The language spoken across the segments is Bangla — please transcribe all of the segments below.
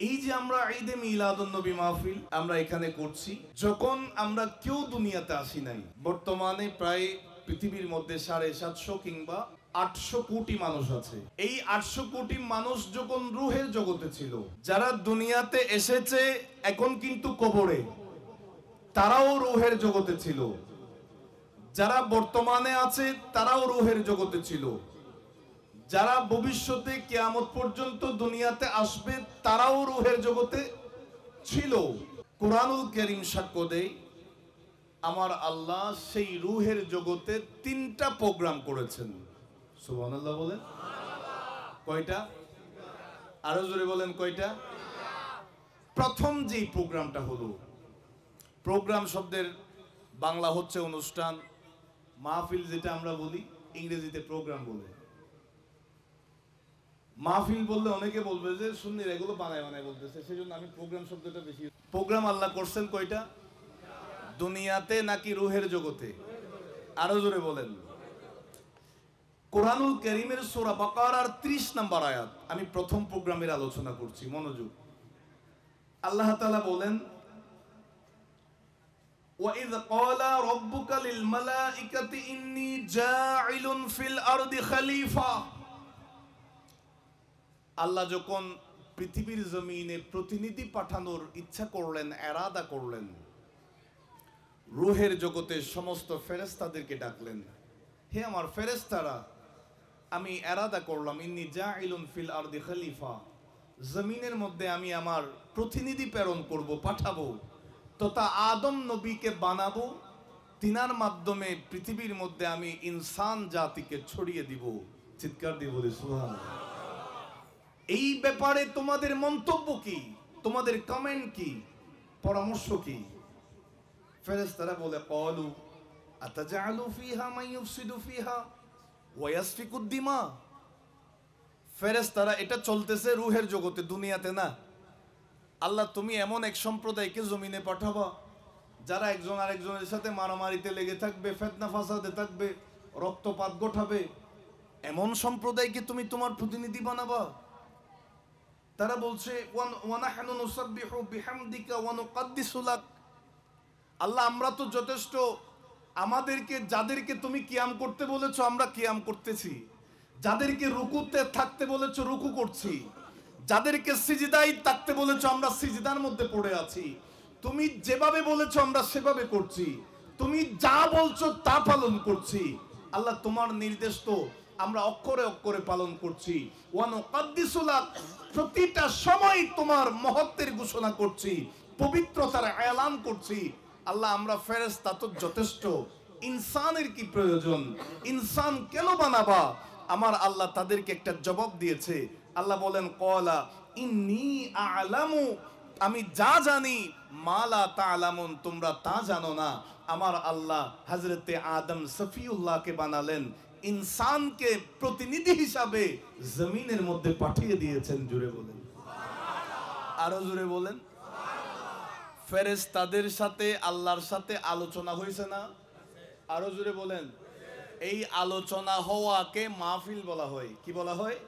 এই যে আমরা ঈদে মিলাদুন নবী মাহফিল আমরা এখানে করছি, যখন আমরা কেউ দুনিয়াতে আসি নাই, বর্তমানে প্রায় পৃথিবীর মধ্যে 750 কিংবা 800 কোটি মানুষ আছে। এই 800 কোটি মানুষ যখন রুহের জগতে ছিল, যারা দুনিয়াতে এসেছে এখন কিন্তু কবরে, তারাও রুহের জগতে ছিল। যারা বর্তমানে আছে তারাও রুহের জগতে ছিল। যারা ভবিষ্যতে কিয়ামত পর্যন্ত দুনিয়াতে আসবে তারাও রুহের জগতে ছিল। কুরআনুল কারীম সাক্ষ্য দেয়, আমার আল্লাহ সেই রুহের জগতে 3টা প্রোগ্রাম করেছেন। সুবহানাল্লাহ বলেন। কয়টা? আরো জোরে বলেন কয়টা? প্রথম যে প্রোগ্রামটা হলো, প্রোগ্রাম শব্দের বাংলা হচ্ছে অনুষ্ঠান, মাহফিল যেটা আমরা বলি, ইংরেজিতে প্রোগ্রাম বলে। মাহফিল বললে অনেকে বলবে যে সুন্নিরা এগুলো বানায় বানায় বলতেছে, সেজন্য আমি প্রোগ্রাম শব্দটা বেশি। প্রোগ্রাম আল্লাহ করছেন কয়টা? দুনিয়াতে নাকি রুহের জগতে? আরো জোরে বলেন। কুরআনুল কারীমের সূরা বাকারার 30 নম্বর আয়াত আমি প্রথম প্রোগ্রামের আলোচনা করছি, মনোযোগ। আল্লাহ তাআলা বলেন, وَإِذْ قَالَ رَبُّكَ لِلْمَلَائِكَةِ إِنِّي جَاعِلٌ فِي الْأَرْضِ خَلِيفَةً। আল্লাহ যখন পৃথিবীর জমিনে প্রতিনিধি পাঠানোর ইচ্ছা করলেন, এরাদা করলেন, রূহের জগতে সমস্ত ফেরেশতাদেরকে ডাকলেন, হে আমার ফেরেশতারা, আমি এরাদা করলাম, ইন্নী জাইলুন ফিল আরদি খলিফা, জমিনের মধ্যে আমি আমার প্রতিনিধি প্রেরণ করব, পাঠাবো, তথা আদম নবীকে বানাবো, তিনার মাধ্যমে পৃথিবীর মধ্যে আমি ইনসান জাতিকে ছড়িয়ে দিব। চিৎকার দিয়ে বলি সুবহানাল্লাহ। এই ব্যাপারে তোমাদের মন্তব্য কি? তোমাদের কমেন্ট কি? পরামর্শ কি? ফেরেশতারা বলে, ক্বালু আতাজআলু ফিহা মান ইউফসিদু ফিহা ওয়া ইয়াসফিকুদ দিমা। ফেরেশতারা, এটা চলতেছে রূহের জগতে, দুনিয়াতে না। আল্লাহ, তুমি এমন এক সম্প্রদায়কে জমিনে পাঠাবা যারা একজন আরেকজনের সাথে মারামারিতে লেগে থাকবে, ফিতনা ফাসাদে থাকবে, রক্তপাত ঘটাবে, এমন সম্প্রদায়কে তুমি তোমার প্রতিনিধি বানাবা? তারা বলছে, ওয়া নাহনু নুসাব্বিহু বিহামদিকা ওয়া নুকদ্দিসু লাক। আল্লাহ, আমরা তো যথেষ্ট, আমাদেরকে যাদেরকে তুমি কিয়াম করতে বলেছো আমরা কিয়াম করতেছি, যাদেরকে রুকুতে থাকতে বলেছো রুকু করছি, যাদেরকে সিজদায় থাকতে বলেছো আমরা সিজদার মধ্যে পড়ে আছি, তুমি যেভাবে বলেছো আমরা সেভাবে করছি, তুমি যা বলছো তা পালন করছি। আল্লাহ, তোমার নির্দেশ তো আমরা অক্ষরে অক্ষরে পালন করছি। ওয়া নুকদ্দিসু লাক, প্রতিটা সময় তোমার মহত্বের ঘোষণা করছি, পবিত্রতার এলান করছি। আল্লাহ, আমরা ফেরেশতা তো যথেষ্ট, ইনসানের কি প্রয়োজন? ইনসান কেন বানাবা? আমার আল্লাহ তাদেরকে একটা জবাব দিয়েছে। আল্লাহ বলেন, ক্বালা ইন্নী আ'লামু, আমি যা জানি, মা লা তা'লামুন, তোমরা তা জানো না। আমার আল্লাহ হযরতে আদম সফিউল্লাহকে বানালেন, ইনসানকে প্রতিনিধি হিসাবে জমিনের মধ্যে পাঠিয়ে দিয়েছেন। জুড়ে বলেন সুবহানাল্লাহ। আরো জুড়ে বলেন সুবহানাল্লাহ। ফেরেশতাদের সাথে আল্লাহর সাথে আলোচনা হয়েছে না? আরো জুড়ে বলেন। এই আলোচনা হওয়াকে মাহফিল বলা হয়। কি বলা হয়?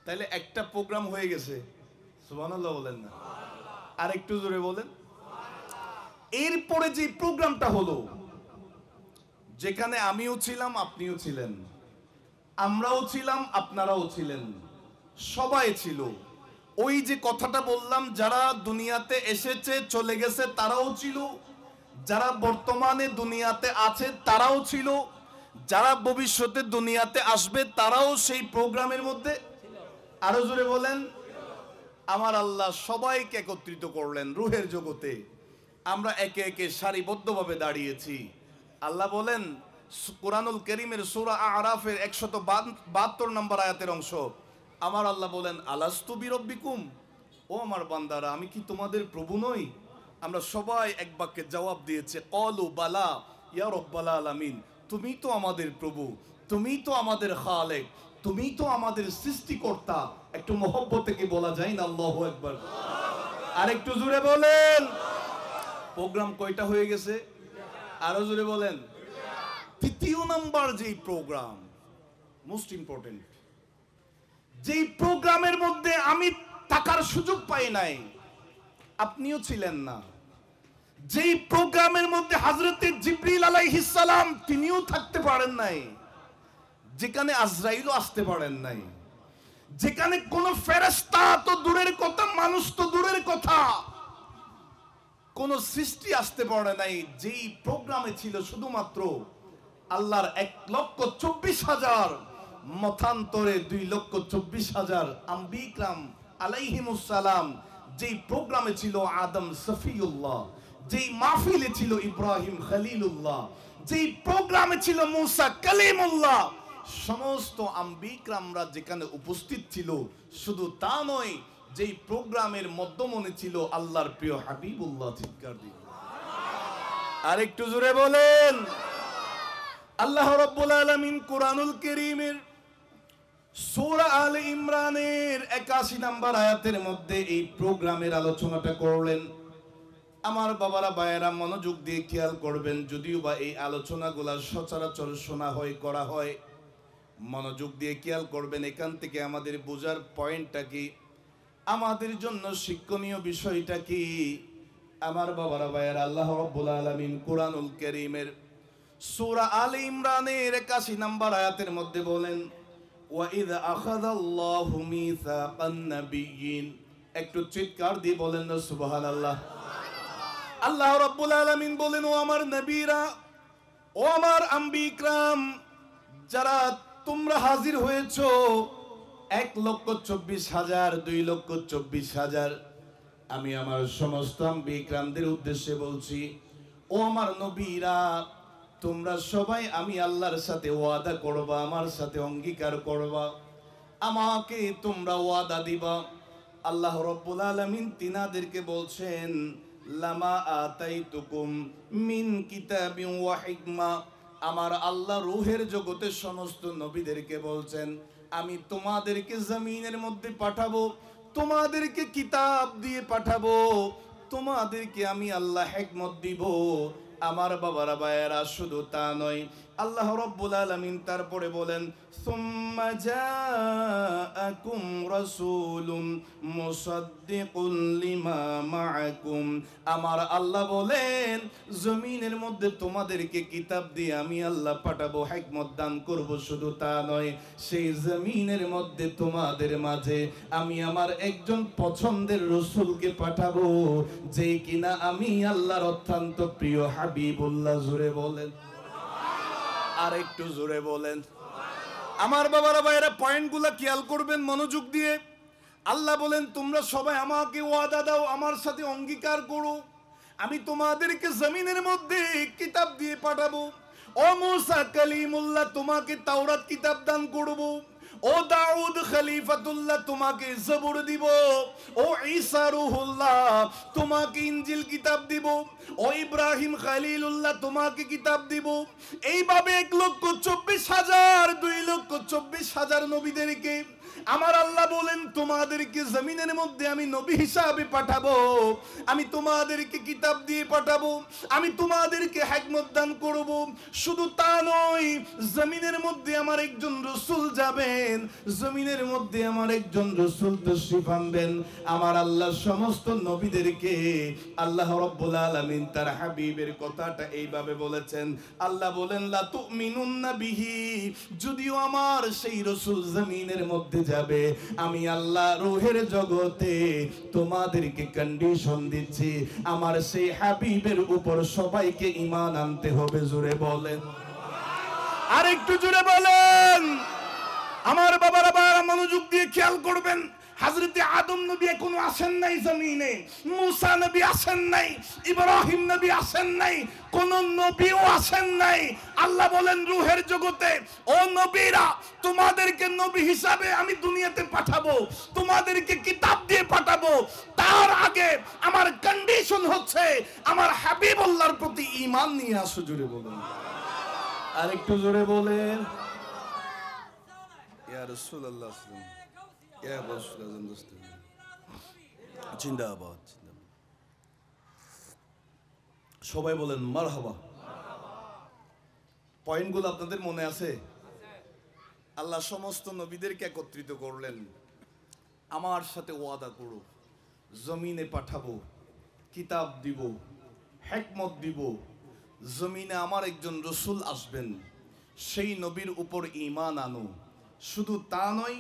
তাহলে একটা প্রোগ্রাম হয়ে গেছে। সুবহানাল্লাহ বলেন না? আর একটু জোরে বলেন। এরপরে যে প্রোগ্রামটা হলো, যেখানে আমিও ছিলাম, আপনিও ছিলেন, আমরাও ছিলাম, আপনারাও ছিলেন, সবাই ছিল। ওই যে কথাটা বললাম, যারা দুনিয়াতে এসেছে চলে গেছে তারাও ছিল, যারা বর্তমানে দুনিয়াতে আছে তারাও ছিল, যারা ভবিষ্যতে দুনিয়াতে আসবে তারাও সেই প্রোগ্রামের মধ্যে। আরো জোরে বলেন। আমার আল্লাহ সবাইকে একত্রিত করলেন রূহের জগতে। আমরা একে একে সারিবদ্ধভাবে দাঁড়িয়েছি। আল্লাহ বলেন, কুরআনুল কারীমের সূরা আ'রাফের 172 নম্বর আয়াতের অংশ, আমার আল্লাহ বলেন, আলাস্তু বিরব্বিকুম, ও আমার বান্দারা, আমি কি তোমাদের প্রভু নই? আমরা সবাই এক বাক্যে জবাব দিয়েছে, ক্বালু বালা ইয়া রাব্বাল আলামিন, তুমি তো আমাদের প্রভু, তুমি তো আমাদের খালেক, তুমি তো আমাদের সৃষ্টিকর্তা। একটু মহব্বতে কি বলা যায় না আল্লাহু আকবার? আর একটু জোরে বলেন। প্রোগ্রাম কয়টা হয়ে গেছে? আরো জোরে বলেন। তৃতীয় নাম্বার যেই প্রোগ্রাম, মোস্ট ইম্পর্টেন্ট, যেই প্রোগ্রামের মধ্যে আমি থাকার সুযোগ পাই নাই, আপনিও ছিলেন না। যেই প্রোগ্রামের মধ্যে হযরতে জিবরিল আলাইহিস সালাম তিনিও থাকতে পারেন নাই, যেখানে আজরাইলও আসতে পারেন নাই, যেখানে কোন ফেরেশতা তো দূরের কথা, মানুষ তো দূরের কথা, কোন সৃষ্টি আসতে পারে নাই। যেই প্রোগ্রামে ছিল শুধুমাত্র আল্লাহর 1,24,000 মতান্তরে 2,24,000 আম্বিকরাম আলাইহিমুস সালাম। যেই প্রোগ্রামে ছিল আদম সফিউল্লাহ, যেই মাহফিলে ছিল ইব্রাহিম খলিলুল্লাহ, যেই প্রোগ্রামে ছিল মুসা কালিমুল্লাহ, সমস্ত আম্বিকরামরা যেখানে উপস্থিত ছিল, শুধু তা নয়, যেই প্রোগ্রামের মধ্যমণি ছিল আল্লাহর প্রিয় হাবিবুল্লাহ। চিৎকার দিন আর একটু জোরে বলেন। আল্লাহ রাব্বুল আলামিন কোরআনুল কারীমের সূরা আলে ইমরানের 81 নম্বর আয়াতের মধ্যে এই প্রোগ্রামের আলোচনাটা করলেন। আমার বাবারা ভাইয়েরা মনোযোগ দিয়ে খেয়াল করবেন, যদিও বা এই আলোচনাগুলা সচরাচর শোনা হয়, করা হয়, মনোযোগ দিয়ে খেয়াল করবেন। এখান থেকে আমাদের বোঝার পয়েন্টটা কি, আমাদের জন্য শিক্ষণীয় বিষয়টা কি। আমার বাবারা ভাইয়েরা, আল্লাহ রাব্বুল আলামিন কোরআনুল কারীমের সূরা আলে ইমরানের 81 নম্বর আয়াতের মধ্যে বলেন, ওয়া ইযা আখাযাল্লাহু মিসাকান নাবিয়্যিন। একটু চিৎকার দিয়ে বলেন না সুবহানাল্লাহ। আল্লাহ রাব্বুল আলামিন বলেন, ও আমার নবীরা, ও আমার আম্বিকরাম, যারা তোমরা হাজির হয়েছো 1,24,000 2,24,000, আমি আমার সমস্ত আম্বিকরামদের উদ্দেশ্যে বলছি, ও আমার নবীরা, তোমরা সবাই আমি আল্লাহর সাথে ওয়াদা করবা, আমার সাথে অঙ্গীকার করবা, আমাকে তোমরা ওয়াদা দিবা। আল্লাহ রাব্বুল আলামিন তিনাদেরকে বলছেন, লামা আতাইতুকুম মিন কিতাবিন ওয়া হিকমা। আমার আল্লাহ রূহের জগতে সমস্ত নবীদেরকে বলছেন, আমি তোমাদেরকে জমিনের মধ্যে পাঠাবো, তোমাদেরকে কিতাব দিয়ে পাঠাবো, তোমাদেরকে আমি আল্লাহ হিকমত দিব। আমার বাবারা ভাইয়েরা, শুধু তা নয়, আল্লাহ রাব্বুল আলামিন তারপরে বলেন, সুম্মা জাআকুম রাসূলুন মুসাদ্দিকুন লিমা মাআকুম। আমার আল্লাহ বলেন, জমিনের মধ্যে তোমাদেরকে কিতাব দিয়ে আমি আল্লাহ পাঠাবো, হিকমত দান করব। শুধু তা নয়, সেই জমিনের মধ্যে তোমাদের মাঝে আমি আমার একজন পছন্দের রাসূলকে পাঠাবো, যে কিনা আমি আল্লাহর অত্যন্ত প্রিয় হাবিবুল্লাহ। জোরে বলেন, আর একটু জোরে বলেন। আমার বাবারা ভাইয়েরা, পয়েন্টগুলো খেয়াল করবেন মনোযোগ দিয়ে। আল্লাহ বলেন, তোমরা সবাই আমাকে ওয়াদা দাও, আমার সাথে অঙ্গীকার করো, আমি তোমাদেরকে জমিনের মধ্যে কিতাব দিয়ে পাঠাবো। ও মুসা কালিমুল্লাহ, তোমাকে তাওরাত কিতাব দান করব। ও দাউদ খলিফাতুল্লাহ, তোমাকে জবুর দিব। ও ঈসা রূহুল্লাহ, তোমাকে ইনজিল কিতাব দিব। ও ইব্রাহিম খলিলুল্লাহ, তোমাকে কিতাব দিব। এইভাবে 1,24,000 2,24,000 নবীদেরকে আমার আল্লাহ বলেন, তোমাদেরকে জমিনের মধ্যে আমি নবী হিসাবে পাঠাবো, আমি তোমাদেরকে কিতাব দিয়ে পাঠাবো, আমি তোমাদেরকে হিকমত দান করব। শুধু তা নয়, জমিনের মধ্যে আমার একজন রাসূল যাবেন, জমিনের মধ্যে আমার একজন রাসূল তশরীফ আনবেন। আমার আল্লাহ সমস্ত নবীদেরকে আল্লাহ রাব্বুল আলামিন তার হাবিবের কথাটা এইভাবে বলেছেন। আল্লাহ বলেন, লা তুমিনুন্না বিহি, যদিও আমার সেই রাসূল জমিনের মধ্যে যাবে, আমি আল্লাহ রূহের জগতে তোমাদেরকে কন্ডিশন দিচ্ছি, আমার সেই হাবিবের উপর সবাইকে ঈমান আনতে হবে। জোরে বলেন, আর একটু জোরে বলেন। আমার বাবারা বাবারা, মনোযোগ দিয়ে খেয়াল করবেন। হযরতে আদম নবী এখনো আসেন নাই জমিনে, মুসা নবী আসেন নাই, ইব্রাহিম নবী আসেন নাই, কোন নবীও আসেন নাই। আল্লাহ বলেন রূহের জগতে, ও নবীরা, তোমাদেরকে নবী হিসাবে আমি দুনিয়াতে পাঠাবো, তোমাদেরকে কিতাব দিয়ে পাঠাবো। তার আগে আমার কন্ডিশন হচ্ছে, আমার হাবিবুল্লাহর প্রতি ঈমান নিয়ে আসো। জোরে বলেন, আর একটু জোরে বলেন। ইয়া রাসূলুল্লাহ, ইয়া রাসূলুল্লাহ, জিন্দাবাদ। সবাই বলেন মারহাবা। পয়েন্টগুলো আপনাদের মনে আছে? আল্লাহ সমস্ত নবীদেরকে একত্রিত করলেন, আমার সাথে ওয়াদা করো, জমিনে পাঠাবো, কিতাব দিব, হিকমত দিব, জমিনে আমার একজন রসুল আসবেন, সেই নবীর উপর ঈমান আনো। শুধু তা নয়,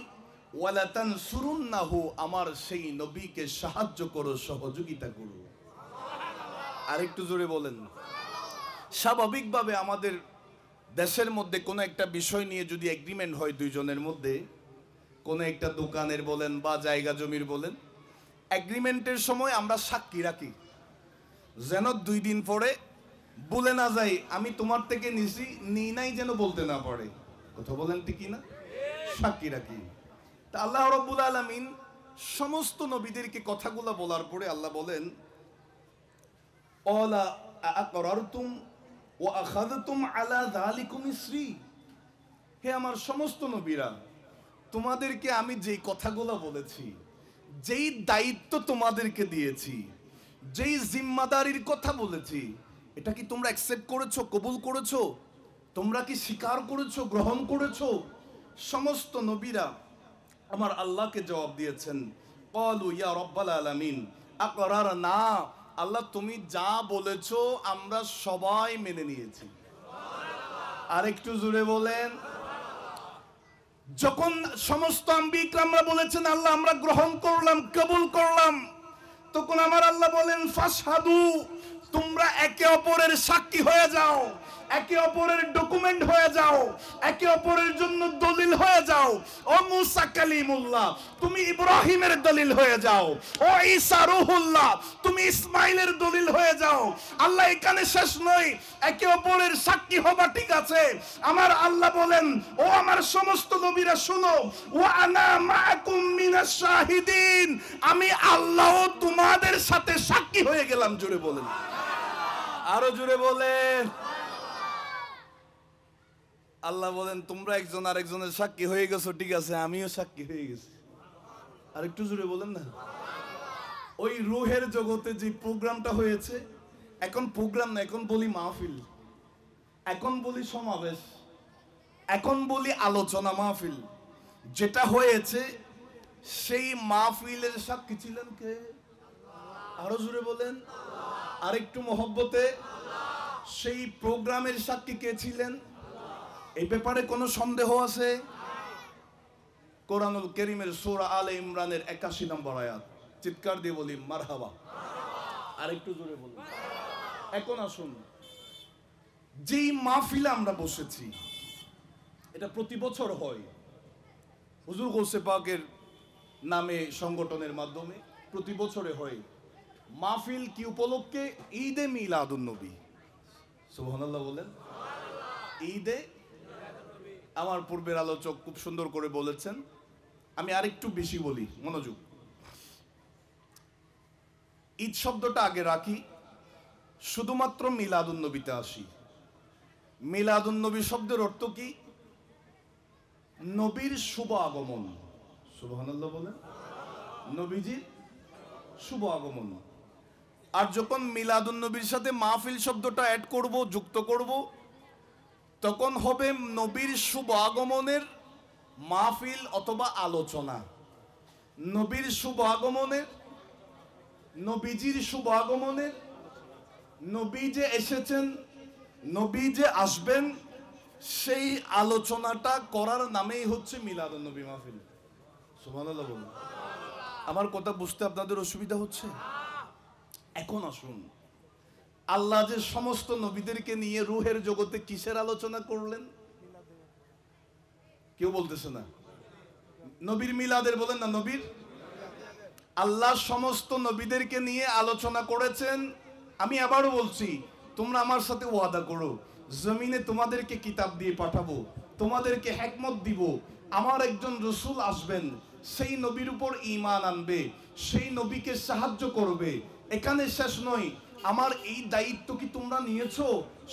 ওয়ালা তানসুরুন্নাহু, আমার সেই নবীকে সাহায্য করো, সহযোগিতা করো। আরেকটু জোরে বলেন। স্বাভাবিকভাবে আমাদের দেশের মধ্যে কোনো একটা বিষয় নিয়ে যদি এগ্রিমেন্ট হয় দুইজনের মধ্যে, কোনো একটা দোকানের বলেন বা জায়গা জমির বলেন, এগ্রিমেন্টের সময় আমরা সাক্ষী রাখি, যেন 2 দিন পরে বলে না যায় আমি তোমার থেকে নিছি, নিই নাই যেন বলতে না পারে। কথা বলেন ঠিকই না? সাক্ষী রাখি। তা আল্লাহ রাব্বুল আলামিন সমস্ত নবীদেরকে কথাগুলো বলার পরে আল্লাহ বলেন, অলা আকরারতুম ওয়া আখাযতুম আলা যালিকুম ইসরি। হে আমার সমস্ত নবীরা, তোমাদেরকে আমি যেই কথাগুলো বলেছি, যেই দায়িত্ব তোমাদেরকে দিয়েছি, যেই জিম্মাদারির কথা বলেছি, এটা কি তোমরা অ্যাকসেপ্ট করেছো, কবুল করেছো? তোমরা কি স্বীকার করেছো, গ্রহণ করেছো? সমস্ত নবীরা আমার আল্লাহকে জবাব দিয়েছেন, ক্বালু ইয়া রাব্বাল আলামিন আকরারনা, আল্লাহ তুমি যা বলেছো আমরা সবাই মেনে নিয়েছি। আর একটু জোরে বলেন। যখন সমস্ত আম্বিয়া ইকরামরা বলেছেন আল্লাহ আমরা গ্রহণ করলাম, কবুল করলাম, তখন আমার আল্লাহ বলেন ফাশহাদু, তোমরা একে অপরের সাক্ষী হয়ে যাও, একে অপরের ডকুমেন্ট হয়ে যাও, একে অপরের জন্য দলিল হয়ে যাও। ও মুসা কালিমুল্লাহ, তুমি ইব্রাহিমের দলিল হয়ে যাও। ও ঈসা রূহুল্লাহ, তুমি ইসমাইলের দলিল হয়ে যাও। আল্লাহ এখানে শেষ নয়, একে অপরের সাক্ষী হবা ঠিক আছে। আমার আল্লাহ বলেন, ও আমার সমস্ত নবীরা শুনো, ওয়া আনা মাআকুম মিনাশ শাহিদিন, আমি আল্লাহ তোমাদের সাথে সাক্ষী হয়ে গেলাম। জোরে বলেন, আরো জোরে বলেন। আল্লাহ বলেন তোমরা একজন আরেকজনের সাক্ষী হয়ে গেছো ঠিক আছে, আমিও সাক্ষী হয়ে গেছি। আর একটু জোরে বলেন না। ওই রূহের জগতে যে প্রোগ্রামটা হয়েছে, এখন প্রোগ্রাম না, এখন বলি মাহফিল, এখন বলি সমাবেশ, এখন বলি আলোচনা মাহফিল। যেটা হয়েছে সেই মাহফিলের সাক্ষী ছিলেন কে? আরো জোরে বলেন, আর একটু মহব্বতে। সেই প্রোগ্রামের সাক্ষী কে ছিলেন? এই ব্যাপারে কোনো সন্দেহ আছে? কোরআনুল কারীমের সূরা আলে ইমরানের 81 নম্বর আয়াত, চিৎকার দিয়ে বলি মারহাবা। আর একটু জোরে বলুন। এখন আসুন, যেই মাহফিলে আমরা বসেছি, এটা প্রতি বছর হয় হুজুর গৌসে পাকের নামে সংগঠনের মাধ্যমে, প্রতি বছরে হয়। মাহফিল কি উপলক্ষে? ঈদে মিলাদুন নবী। সুবহানাল্লাহ বলেন। ঈদে, আমার পূর্বের আলোচক খুব সুন্দর করে বলেছেন, আমি আরেকটু বেশি বলি, মনোযোগ। ঈদ শব্দটা আগে রাখি, শুধুমাত্র মিলাদুন নবীতে আসি। মিলাদুন নবী শব্দের অর্থ কি? নবীর শুভ আগমন। সুবহানাল্লাহ বলেন। নবীজির শুভ আগমন। আর যখন মিলাদুন নবীর সাথে মাহফিল শব্দটা অ্যাড করব, যুক্ত করব, তখন হবে নবীর শুভ আগমনের মাহফিল অথবা আলোচনা। নবীর শুভ আগমনের, নবীজির শুভ আগমনের, নবী যে এসেছেন, নবী যে আসবেন, সেই আলোচনাটা করার নামেই হচ্ছে মিলাদুন নবী মাহফিল। সুবহানাল্লাহ বলুন। আমার কথা বুঝতে আপনাদের অসুবিধা হচ্ছে? এখন আসুন, আল্লাহ যে সমস্ত নবীদেরকে নিয়ে রূহের জগতে কিসের আলোচনা করলেন? কেউ বলতেছে না। নবীর মিলাদের বলেন না, নবীর। আল্লাহ সমস্ত নবীদেরকে নিয়ে আলোচনা করেছেন। আমি আবারও বলছি, তোমরা আমার সাথে ওয়াদা করো, জমিনে তোমাদেরকে কিতাব দিয়ে পাঠাবো, তোমাদেরকে হিকমত দিব, আমার একজন রসুল আসবেন, সেই নবীর উপর ঈমান আনবে, সেই নবীকে সাহায্য করবে। এখানে শেষ নয়, আমার এই দায়িত্ব কি তোমরা নিয়েছো?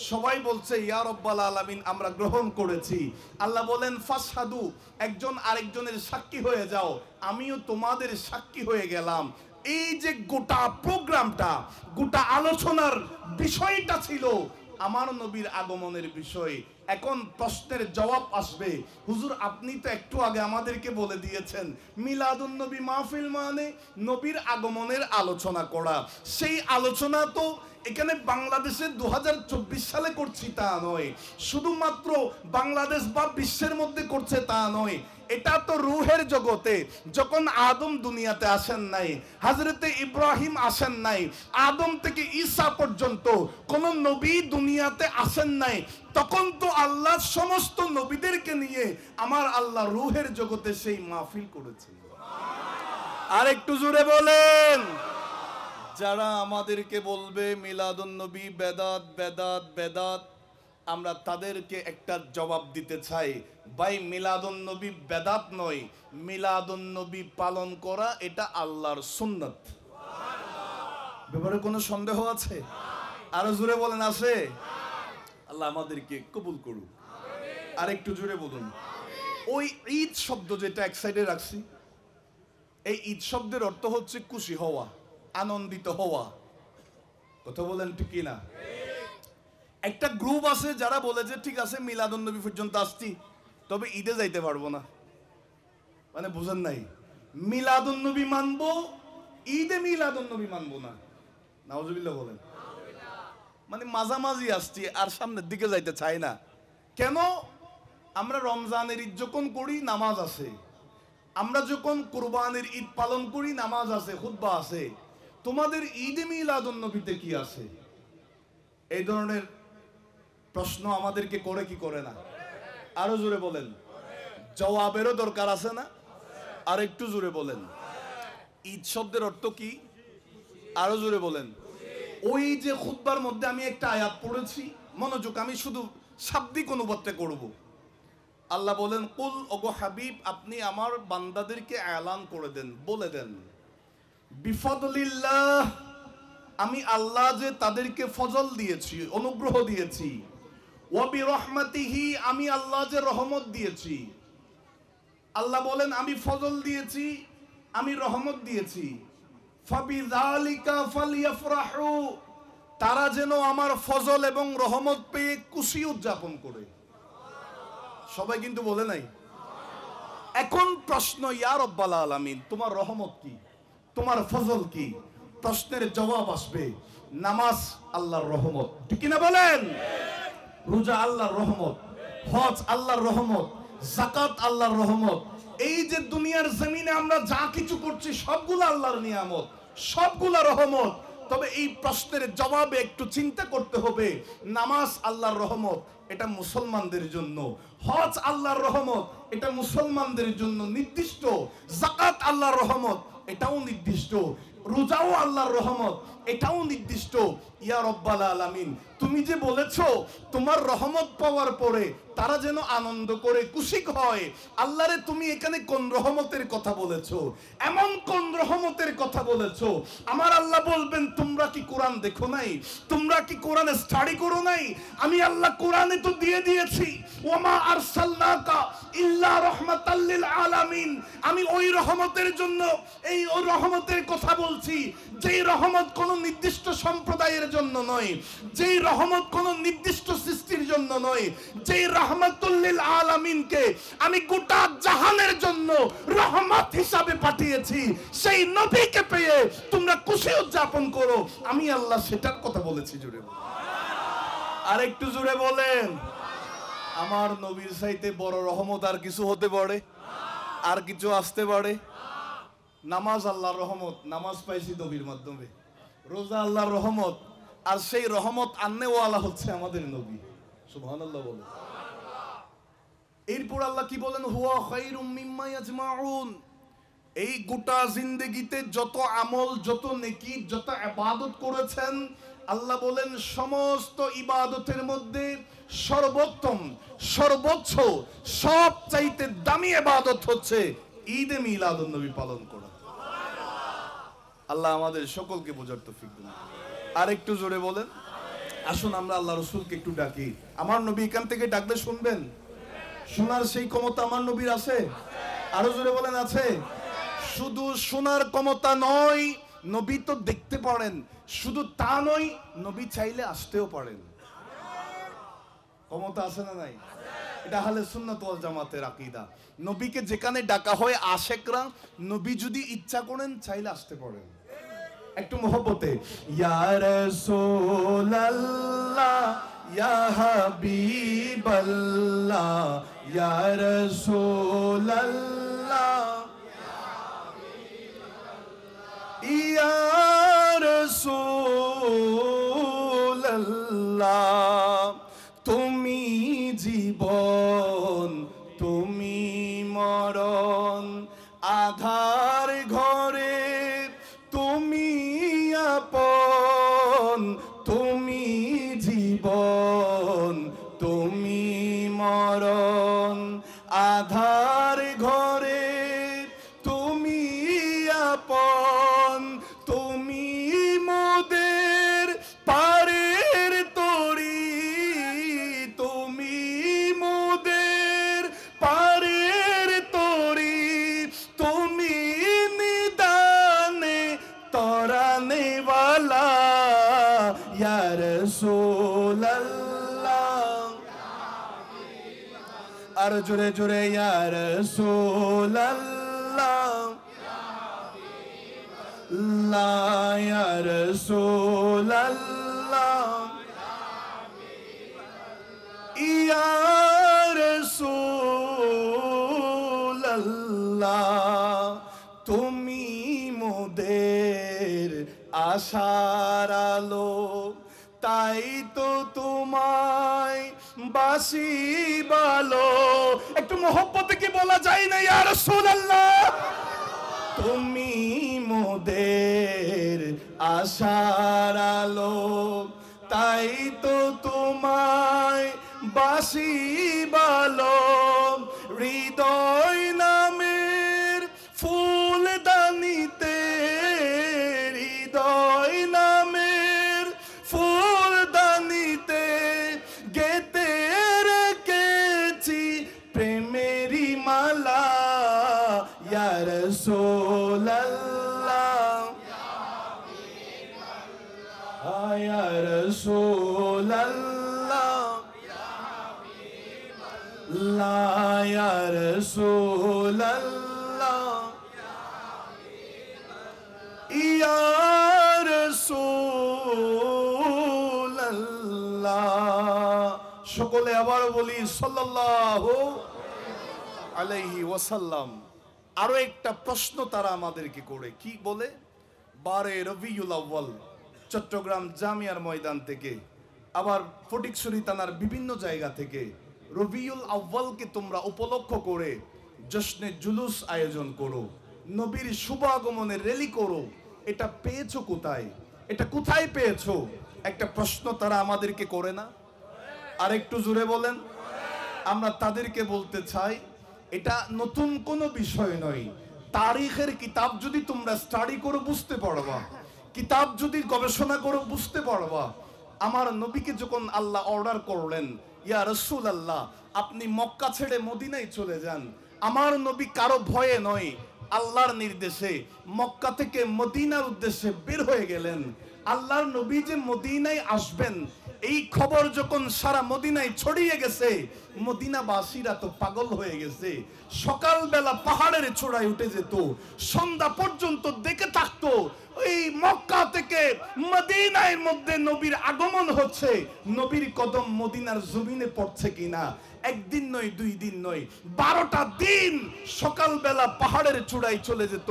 সবাই বলছে ইয়া রাব্বাল আলামিন, আমরা গ্রহণ করেছি। আল্লাহ বলেন ফাশহাদু, একজন আরেকজনের সাক্ষী হয়ে যাও, আমিও তোমাদের সাক্ষী হয়ে গেলাম। এই যে গোটা প্রোগ্রামটা, গোটা আলোচনার বিষয়টা ছিল আমার নবীর আগমনের বিষয়ে। এখন প্রশ্নের জবাব আসবে, হুজুর আপনি তো একটু আগে আমাদেরকে বলে দিয়েছেন মিলাদুন নবী মাহফিল মানে নবীর আগমনের আলোচনা করা। সেই আলোচনা তো এখানে বাংলাদেশে 2024 সালে করছি তা নয়, শুধুমাত্র বাংলাদেশ বা বিশ্বের মধ্যে করছে তা নয়, এটা তো রূহের জগতে। যখন আদম দুনিয়াতে আসেন নাই, হযরতে ইব্রাহিম আসেন নাই, আদম থেকে ঈসা পর্যন্ত কোন নবী দুনিয়াতে আসেন নাই, তখন তো আল্লাহ সমস্ত নবীদেরকে নিয়ে আমার আল্লাহ রূহের জগতে সেই মাহফিল করেছেন। আর একটু জোরে বলেন। যারা আমাদেরকে বলবে মিলাদুন নবী বেদাত বেদাত বেদাত, আমরা তাদেরকে একটা জবাব দিতে চাই, ভাই মিলাদুন নবী বেদাত নয়, মিলাদুন নবী পালন করা এটা আল্লাহর সুন্নাত। ব্যাপারে কোনো সন্দেহ আছে? আরো জোরে বলেন আছে? আল্লাহ আমাদেরকে কবুল করুক। আর একটু জোরে বলুন। ওই ঈদ শব্দ যেটা এক সাইডে রাখছি, এই ঈদ শব্দের অর্থ হচ্ছে খুশি হওয়া, আনন্দিত হওয়া। কথা বলেন ঠিক কিনা? একটা গ্রুপ আছে যারা বলে যে ঠিক আছে মিলাদুন নবী পর্যন্ত আসছি, তবে ঈদে যাইতে পারবো না। মানে বুঝেন নাই, মিলাদুন নবী মানবো, ঈদে মিলাদুন নবী মানবো না। নাউজুবিল্লাহ বলেন। মানে মাঝামাঝি আসছি, আর সামনের দিকে যাইতে চাই না। কেন? আমরা রমজানের ঈদ যখন করি নামাজ আছে, আমরা যখন কুরবানের ঈদ পালন করি নামাজ আছে, খুতবা আছে। তোমাদের ঈদে মিলাদুন নবীতে কি আছে? এই ধরনের প্রশ্ন আমাদেরকে করে কি করে না? আরো জোরে বলেন। জবাবেরও দরকার আছে না? আর একটু জোরে বলেন। ঈদ শব্দের অর্থ কি? আরো জোরে বলেন। ওই যে খুতবার মধ্যে আমি একটা আয়াত পড়েছি, মনোযোগ, আমি শুধু শাব্দিক অনুবাদটা করব। আল্লাহ বলেন, কুল ওগো হাবিব আপনি আমার বান্দাদেরকে এলান করে দেন, বলে দেন, বিফদলিল্লাহ আমি আল্লাহ যে তাদেরকে ফজল দিয়েছি, অনুগ্রহ দিয়েছি, ওয়া বিরহমাতিহি আমি আল্লাহ যে রহমত দিয়েছি। আল্লাহ বলেন আমি ফজল দিয়েছি, আমি রহমত দিয়েছি, ফাবিযালিকা ফালইফরাহু তারা যেন আমার ফজল এবং রহমত পেয়ে খুশি উদযাপন করে। সবাই কিন্তু বলে নাই। এখন প্রশ্ন, ইয়া রাব্বাল আলামিন তোমার রহমত কি, তোমার ফজল কি? প্রশ্নের জবাব আসবে, নামাজ আল্লাহর রহমত, ঠিক কিনা বলেন? রোজা আল্লাহর রহমত, হজ আল্লাহর রহমত, যাকাত আল্লাহর রহমত। এই যে দুনিয়ার জমিনে আমরা যা কিছু করছি সবগুলো আল্লাহর নিয়ামত, সবগুলা রহমত। তবে এই প্রশ্নের জবাবে একটু চিন্তা করতে হবে, নামাজ আল্লাহর রহমত এটা মুসলমানদের জন্য, হজ আল্লাহর রহমত এটা মুসলমানদের জন্য নির্দিষ্ট, যাকাত আল্লাহর রহমত এটাও নির্দিষ্ট, রোজাও আল্লাহর রহমত এটাও নির্দিষ্ট। ইয়া রব্বাল আলামিন তুমি যে বলেছো তোমার রহমত পাওয়ার পরে তারা যেন আনন্দ করে খুশি হয়, আল্লাহরে তুমি এখানে কোন রহমতের কথা বলেছো? এমন কোন রহমতের কথা বলেছো? আমার আল্লাহ বলবেন তোমরা কি কোরআন দেখো নাই? তোমরা কি কোরআনে স্টাডি করো নাই? আমি আল্লাহ কোরআনে তো দিয়ে দিয়েছি, ওমা আরসালনাকা ইল্লা রাহমাতাল লিল আলামিন। আমি ওই রহমতের জন্য এই রহমতের কথা বলছি, যেই রহমত কোন নির্দিষ্ট সম্প্রদায়ের জন্য নয়, যেই রহমত কোন নির্দিষ্ট সৃষ্টির জন্য নয়, যেই রহমাতুল লিল আলামিনকে আমি গোটা জাহানের জন্য রহমত হিসাবে পাঠিয়েছি, সেই নবীকে পেয়ে তোমরা খুশি উদযাপন করো, আমি আল্লাহ সেটার কথা বলেছি। জুড়ে আর একটু জুড়ে বলেন। আমার নবীর চাইতে বড় রহমত আর কিছু হতে পারে? আর কিছু আসতে পারে? নামাজ আল্লাহর রহমত, নামাজ পাইছি নবীর মাধ্যমে, রোজা আল্লাহর রহমত, আর সেই রহমত আননেওয়ালা হচ্ছে আমাদের নবী। সুবহানাল্লাহ বলো। এরপর আল্লাহ কি বলেন, হুয়া খায়রুম মিম্মা ইয়াজমাউন। এই গোটা জিন্দেগিতে যত আমল, যত নেকি, যত ইবাদত করেছেন, আল্লাহ বলেন সমস্ত ইবাদতের মধ্যে সর্বোত্তম, সর্বোচ্চ, সবচাইতে দামি ইবাদত হচ্ছে ঈদে মিলাদুন নবী পালন করা। আল্লাহ আমাদের সকলকে বোঝার তৌফিক দিন। আর একটু জোরে বলেন। আসুন আমরা আল্লাহ রাসূলকে একটু ডাকি। আমার নবী এখান থেকে ডাকলে শুনবেন? শোনার সেই ক্ষমতা আমার নবীর আছে? আরো জোরে বলেন আছে? শুধু শোনার ক্ষমতা নয়, নবী তো দেখতে পারেন, শুধু তা নয়, নবী চাইলে আসতেও পারেন। ক্ষমতা আছে না নাই? এটা আহলে সুন্নাত ওয়াল জামাতের আকীদা। নবীকে যেখানে ডাকা হয় আশেকরা, নবী যদি ইচ্ছা করেন চাইলে আসতে পারেন। একটু মহব্বতে, ইয়া রাসূলুল্লাহ ইয়া হাবিবাল্লাহ ইয়া রাসূলুল্লাহ ইয়া রাসূলুল্লাহ, তুমি জীবন তুমি মরণ, আধার ঘরে তুমি আপন, তুমি জীবন তুমি মরণ, আধার ঘরে তুমি আপন, তুমি মোদের পারের তরি, তুমি মোদের পারের তরি, তুমি নিদানে তরানে ওয়ালা ইয়া রাসূলুল্লাহ, আর জোরে জোরে ইয়া রাসূলুল্লাহ লা ইয়া রাসূলুল্লাহ ইয়া রাসূলুল্লাহ, তুমি মোদের আশার আলো, তাই তো তোমায় বাসি ভালো। একটু মহব্বতে কি বলা যায় না ইয়া রাসূলুল্লাহ? তুমি মোদের আশার আলো, তাই তো তোমায় বাসি ভালো। হৃদয় নামের ফুলদানিতে, হৃদয় নামের ফুলদানিতে গেতে রেখেছি প্রেমেরি মালা ইয়া রাসূলুল্লাহ ইয়া রাসূলুল্লাহ লা ইয়া রাসূলুল্লাহ ইয়া রাসূলুল্লাহ। সকলে আবার বলি সাল্লাল্লাহু আলাইহি ওয়াসাল্লাম। আরো একটা প্রশ্ন তারা আমাদেরকে করে, কি বলে? 12 রবিউল আউয়াল চট্টগ্রাম জামিয়ার ময়দান থেকে, আবার ফটিকছড়ি থানার বিভিন্ন জায়গা থেকে রবিউল আউয়ালকে তোমরা উপলক্ষ করে জশ্নে জুলুস আয়োজন করো, নবীর শুভ আগমনের র্যালি করো। এটা পেয়েছো কোথায়? এটা কোথায় পেয়েছো? একটা প্রশ্ন তারা আমাদেরকে করে না? আর একটু জোরে বলেন। আমরা তাদেরকে বলতে চাই, এটা নতুন কোনো বিষয় নয়। তারিখের কিতাব যদি তোমরা স্টাডি করো বুঝতে পারবা, কিতাব যদি গবেষণা করো বুঝতে পারবা। আমার নবীকে যখন আল্লাহ অর্ডার করলেন, ইয়া রাসূলুল্লাহ আপনি মক্কা ছেড়ে মদিনায় চলে যান, আমার নবী কারো ভয়ে নয়, আল্লাহর নির্দেশে মক্কা থেকে মদিনার উদ্দেশ্যে বের হয়ে গেলেন। আল্লাহর নবী যে মদিনায় আসবেন এই খবর যখন সারা মদিনায় ছড়িয়ে গেছে, মদিনাবাসীরা তো পাগল হয়ে গেছে। সকালবেলা পাহাড়ের চূড়ায় উঠে যেত, সন্ধ্যা পর্যন্ত দেখে থাকতো ওই মক্কা থেকে মদিনার মধ্যে নবীর আগমন হচ্ছে, নবীর কদম মদিনার জমিনে পড়ছে কিনা। একদিন নয়, 2 দিন নয়, 12টা দিন সকালবেলা পাহাড়ের চূড়ায় চলে যেত,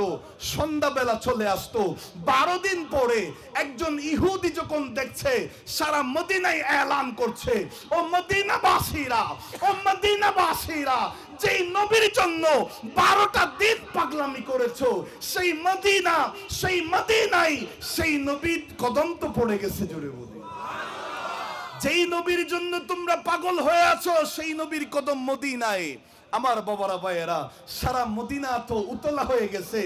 সন্ধ্যাবেলা চলে আসতো। 12 দিন পরে একজন ইহুদি যখন দেখছে সারা মদিনায় এলান করছে, ও মদিনাবাসীরা, ও মদিনাবাসীরা, যেই নবীর জন্য 12টা দিন পাগলামি করেছো, সেই মদিনা, সেই মদিনায় সেই নবীর কদম তো পড়ে গেছে। জোরে বলি, যেই নবীর জন্য তোমরা পাগল হয়ে আছো সেই নবীর কদম মদিনায়। আমার বাবারা ভাইয়েরা, সারা মদিনা তো উতলা হয়ে গেছে,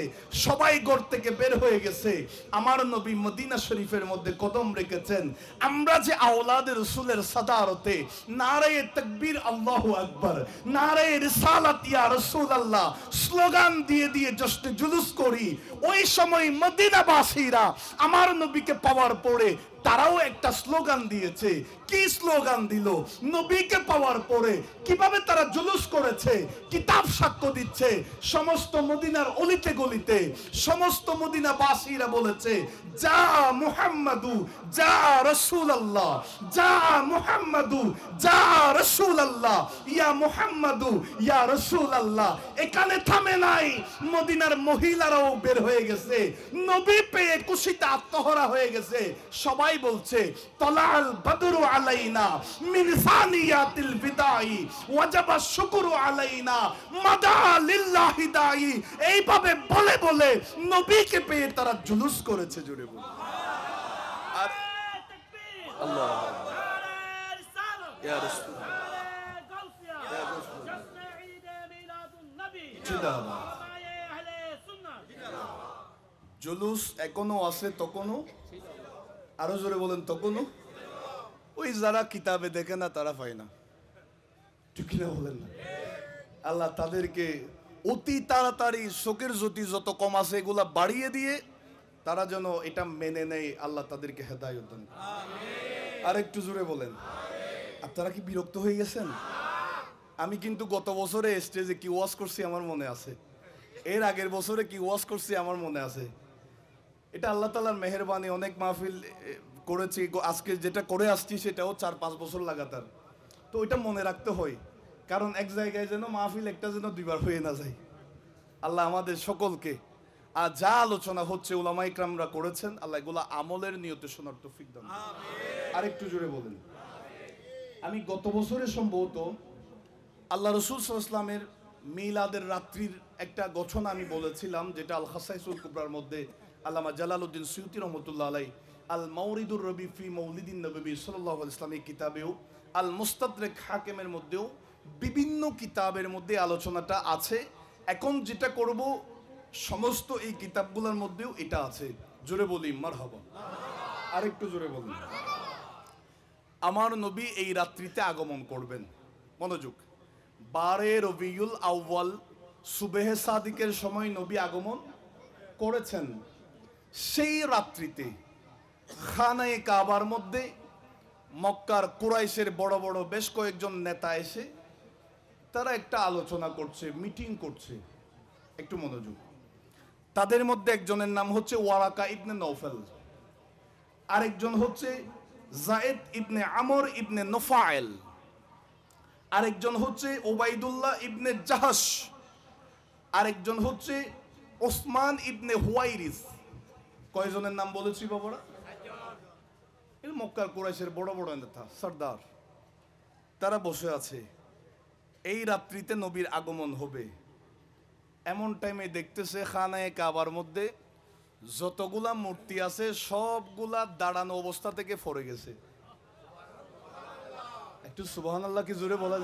সবাই ঘর থেকে বের হয়ে গেছে। আমার নবী মদিনা শরীফের মধ্যে কদম রেখেছেন। আমরা যে আওলাদে রাসূলের সাদারতে নারায়ে তাকবীর আল্লাহু আকবার, নারায়ে রিসালাত ইয়া রাসূলুল্লাহ স্লোগান দিয়ে দিয়ে জশ্নে জুলুস করি, ওই সময় মদিনাবাসীরা আমার নবীকে পাওয়ার পরে তারাও একটা স্লোগান দিয়েছে। কি স্লোগান দিল? নবীকে পাওয়ার পরে কিভাবে তারা জুলুস করেছে, কিতাব সাক্ষ্য দিচ্ছে। সমস্ত মদিনার অলিতে গলিতে সমস্ত মদিনাবাসীরা বলেছে, যা মুহাম্মাদু যা রাসূলুল্লাহ, যা মুহাম্মাদু যা রাসূলুল্লাহ, ইয়া মুহাম্মাদু ইয়া রাসূলুল্লাহ। এখানে থামে নাই, মদিনার মহিলারাও বের হয়ে গেছে, নবী পেয়ে খুশিতে আত্মহরা হয়ে গেছে। সবাই বলছে, তালাল বদরু আলাইনা মিন সানিয়াতিল বিদাই ওয়াজাবা শুকরু আলাইনা মাদা লিল্লাহি দাই। এইভাবে বলে বলে নবীকে পেয়ে তারা জুলুস করেছে। জুড়ে বল আর আল্লাহ ইয়া রাসূল ইয়া রাসূল জিন্দাবাদ। জুলুস এখনো আছে, তখনও আরো জোরে বলেন তখনও। ওই যারা কিতাবে দেখে না তারা পায় না, ঠিক না বলেন না? আল্লাহ তাদেরকে অতি তাড়াতাড়ি চোখের জ্যোতি যত কম আছে এগুলা বাড়িয়ে দিয়ে তারা যেন এটা মেনে নেয়। আল্লাহ তাদেরকে হেদায়েত দান করুন। আর একটু জোরে বলেন। আপনারা কি বিরক্ত হয়ে গেছেন? আমি কিন্তু গত বছরে স্টেজে কি ওয়াজ করছি আমার মনে আছে, এর আগের বছরে কি ওয়াজ করছি আমার মনে আছে। এটা আল্লাহ তাআলার মেহেরবানি। অনেক মাহফিল করেছি, আজকে যেটা করে আসছি সেটাও 4-5 বছর লাগাতার। তো ওইটা মনে রাখতে হয়, কারণ এক জায়গায় যেন মাহফিল একটা যেন দুইবার হয়ে না যায়। আল্লাহ আমাদের সকলকে আর যা আলোচনা হচ্ছে উলামা ইকরামরা করেছেন, আল্লাহ এগুলা আমলের নিয়তে শোনার তৌফিক দান। আর একটু জোরে বলেন। আমি গত বছরে সম্ভবত আল্লাহ রাসূল সাল্লাল্লাহু আলাইহি ওয়াসাল্লামের মিলাদের রাত্রির একটা ঘটনা আমি বলেছিলাম, যেটা আল খাসাইসুল কুবরার মধ্যে আল্লামা জালালউদ্দিন সুয়ুতী রহমাতুল্লাহ আলাইহি আল মাওরিদুর রবি ফি মৌলিদিন নবী সাল্লাল্লাহু আলাইহি ওয়াসাল্লাম এই কিতাবেও, আল মুস্তাদরাক হাকিমের মধ্যেও, বিভিন্ন কিতাবের মধ্যে আলোচনাটা আছে। এখন যেটা করব সমস্ত এই কিতাবগুলোর মধ্যেও এটা আছে। জোরে বলি মারহাবা। আর একটু জোরে বলি। আমার নবী এই রাত্রিতে আগমন করবেন। মনোযোগ। 12 রবিউল আউয়াল সুবহে সাদিকের সময় নবী আগমন করেছেন। সেই রাত্রিতে খানায়ে কাবার মধ্যে মক্কার কুরাইশের বড় বড় বেশ কয়েকজন নেতা এসে তারা একটা আলোচনা করছে, মিটিং করছে। একটু মনোযোগ। তাদের মধ্যে একজনের নাম হচ্ছে ওয়ারাকা ইবনে নওফল, আরেকজন হচ্ছে যায়েদ ইবনে আমর ইবনে নুফাইল, আরেকজন হচ্ছে ওবাইদুল্লাহ ইবনে জাহাশ, আরেকজন হচ্ছে ওসমান ইবনে হুয়াইরিস। কয়জনের নাম বলেছি বাবারা? এই মক্কার কুরাইশের বড় বড় নেতা সর্দার, তারা বসে আছে। এই রাত্রিতে নবীর আগমন হবে এমন টাইমে দেখতেছে খানায়ে কাবার মধ্যে যতগুলা মূর্তি আছে সবগুলা দাঁড়ানো অবস্থা থেকে পড়ে গেছে। একটু সুবহানাল্লাহ কি জোরে বলেন।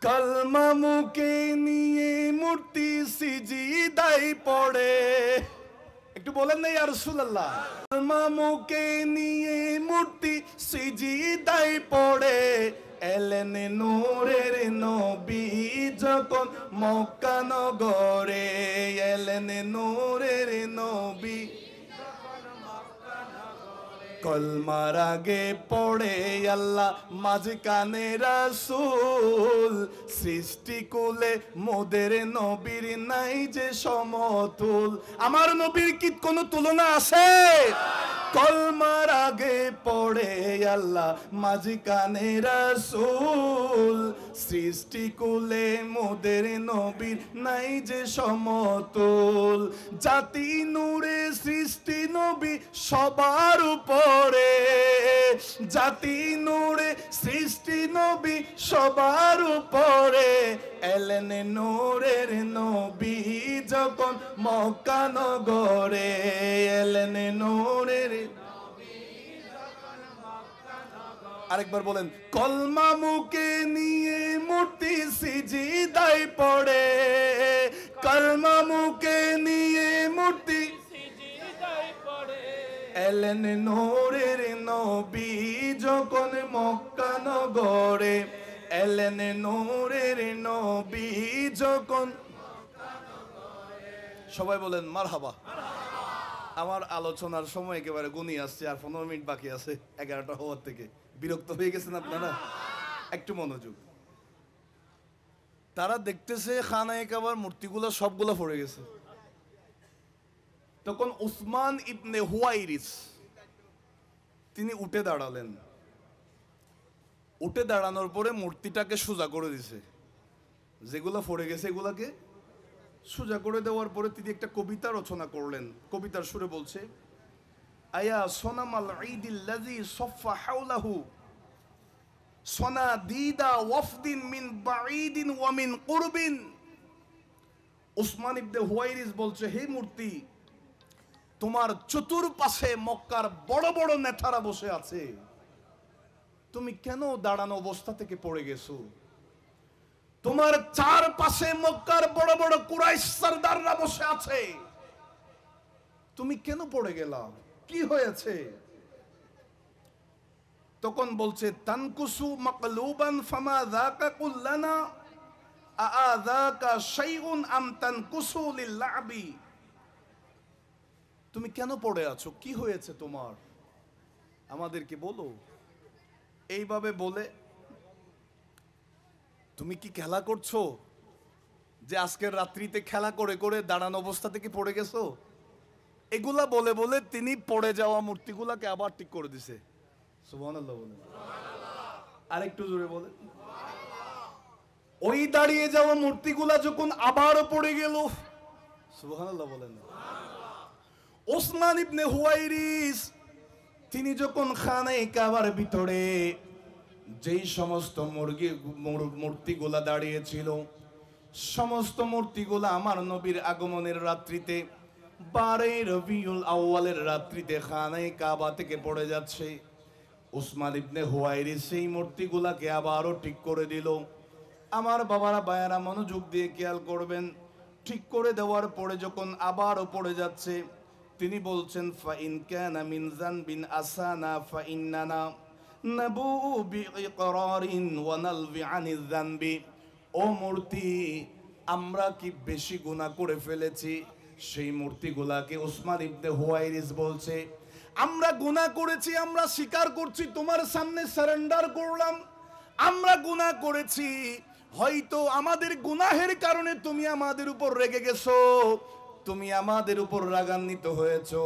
কালমা মুখে নিয়ে মূর্তি সিজদায় পড়ে। একটু বলেন না ইয়া রাসূলুল্লাহ। কালমা মুখে নিয়ে মূর্তি সিজদায় পড়ে, এলেন নূরের নবী যখন মক্কা নগরে, এলেন নূরের নবী। কলমার আগে পড়ে আল্লাহ মাঝখানে রাসূল, সৃষ্টি কুলে মোদের নবীর নাই যে সমতুল। আমার নবীর কি কোনো তুলনা আছে? কলমার আগে পড়ে আল্লাহ মাঝখানে রাসূল, সৃষ্টি কুলে মোদের নবীর নাই যে সমতুল। জাতি নূরে সৃষ্টি নবী সবার উপরে, জাতি নূরে সৃষ্টি নবী সবার উপরে, এলেন নূরের নবী যখন মক্কা নগরে, এলেন নূরের। আরেকবার বলেন। কলমা মুখে নিয়ে মূর্তি সিজদায় পড়ে, কলমা মুখে নিয়ে মূর্তি সিজদায় পড়ে, এলেন নূরের নবী যখন মক্কা নগরে, এলেন নূরের নবী যখন। সবাই বলেন মারহাবা। আমার আলোচনার সময় একেবারে গুনি আসছে, আর 15 মিনিট বাকি আছে 11টা হওয়ার থেকে। বিরক্ত হয়ে গেছেন আপনারা? একটু মনোযোগ। তারা দেখতেছে খানায়ে কাবার মূর্তিগুলো সবগুলো পড়ে গেছে। তখন উসমান ইবনে হুয়াইরিস তিনি উঠে দাঁড়ালেন। উঠে দাঁড়ানোর পরে মূর্তিটাকে সোজা করে দিছে, যেগুলো পড়ে গেছে এগুলাকে সোজা করে দেওয়ার পরে তিনি একটা কবিতা রচনা করলেন। কবিতার সুরে বলছে, আয়া সোনামাল ঈদিল্লাযী সফা হাওলাহু সনাদিদা ওয়াফদিন মিন বাঈদিন ওয়া মিন কুরবিন। উসমান ইবনে হুয়াইরিস বলছে, হে মূর্তি, তোমার চতুর্পাশে মক্কার বড় বড় নেতারা বসে আছে, তুমি কেন দাঁড়ানো অবস্থা থেকে পড়ে গেছো? তোমার চারপাশে মক্কার বড় বড় কুরাইশ সরদাররা বসে আছে, তুমি কেন পড়ে গেলা? কি হয়েছে? তখন বলছে, তানকুসু মাকলুবান ফামা যাকা কুল্লানা আযাকা শাইউন আম তানকুসু লিল্লাবি। তুমি কেন পড়ে আছো? কি হয়েছে তোমার? আমাদেরকে বলো। এইভাবে বলে, তুমি কি খেলা করছো যে আজকের রাত্রিতে খেলা করে করে দাঁড়ানো অবস্থা থেকে পড়ে গেছো? এগুলা বলে বলে তিনি পড়ে যাওয়া মূর্তিগুলাকে আবার ঠিক করে দিছে। সুবহানাল্লাহ বলেন। আরেকটু জোরে বলেন। ওই দাঁড়িয়ে যাওয়া মূর্তিগুলা যখন আবারও পড়ে গেল, সুবহানাল্লাহ বলেন। উসমান ইবনে হুয়াইরিস তিনি যখন খানায়ে কাবার ভিতরে যেই সমস্ত মূর্তিগুলা দাঁড়িয়েছিল, সমস্ত মূর্তিগুলা আমার নবীর আগমনের রাত্রিতে 12 রবিউল আউয়ালের রাত্রিতে খানায়ে কাবা থেকে পড়ে যাচ্ছে। উসমান ইবনে হুয়াইরিস সেই মূর্তিগুলাকে আবারও ঠিক করে দিল। আমার বাবারা ভাইয়ারা মনোযোগ দিয়ে খেয়াল করবেন। ঠিক করে দেওয়ার পরে যখন আবারও পড়ে যাচ্ছে, তিনি বলছেন, ফা ইন কানা মিন যানবিন আসানা ফা ইন্নানা নাবু বিইকরারিন ওয়া নালবি আনিজ যানবি। ও মূর্তি, আমরা কি বেশি গুনাহ করে ফেলেছি? সেই মূর্তিগুলাকে উসমান ইবনে হুয়াইরিস বলছে, আমরা গুনাহ করেছি, আমরা স্বীকার করছি, তোমার সামনে সারেন্ডার করলাম। আমরা গুনাহ করেছি, হয়তো আমাদের গুনাহের কারণে তুমি আমাদের উপর রেগে গেছো, তুমি আমাদের উপর রাগান্বিত হয়েছো,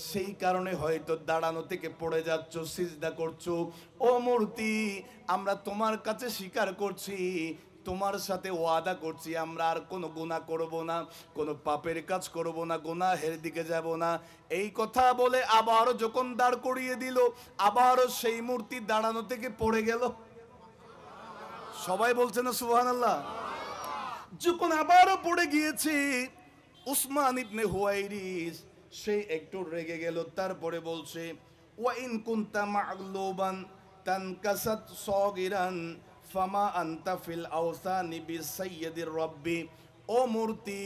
সেই কারণে হয়তো দাঁড়ানো থেকে পড়ে যাচ্ছ, সিজদা করছো। ও মূর্তি, আমরা তোমার কাছে স্বীকার করছি, তোমার সাথে ওয়াদা করছি, আমরা আর কোনো গুনাহ করব না, কোনো পাপের কাজ করব না, গুনাহের দিকে যাব না। এই কথা বলে আবারও যখন দাঁড় করিয়ে দিল, আবারও সেই মূর্তি দাঁড়ানো থেকে পড়ে গেল। সবাই বলছে না সুবহানাল্লাহ? যখন আবারও পড়ে গিয়েছে, উসমান ইবনে হুয়াইরিস সেই একটু রেগে গেল। তারপরে বলছে, ওয়া ইন কুনতা মাগলুবান তানকাসাত সাগিরান ফামা আনতা ফিল আওসানি বিসাইয়্যিদির রাব্বি। ও মূর্তি,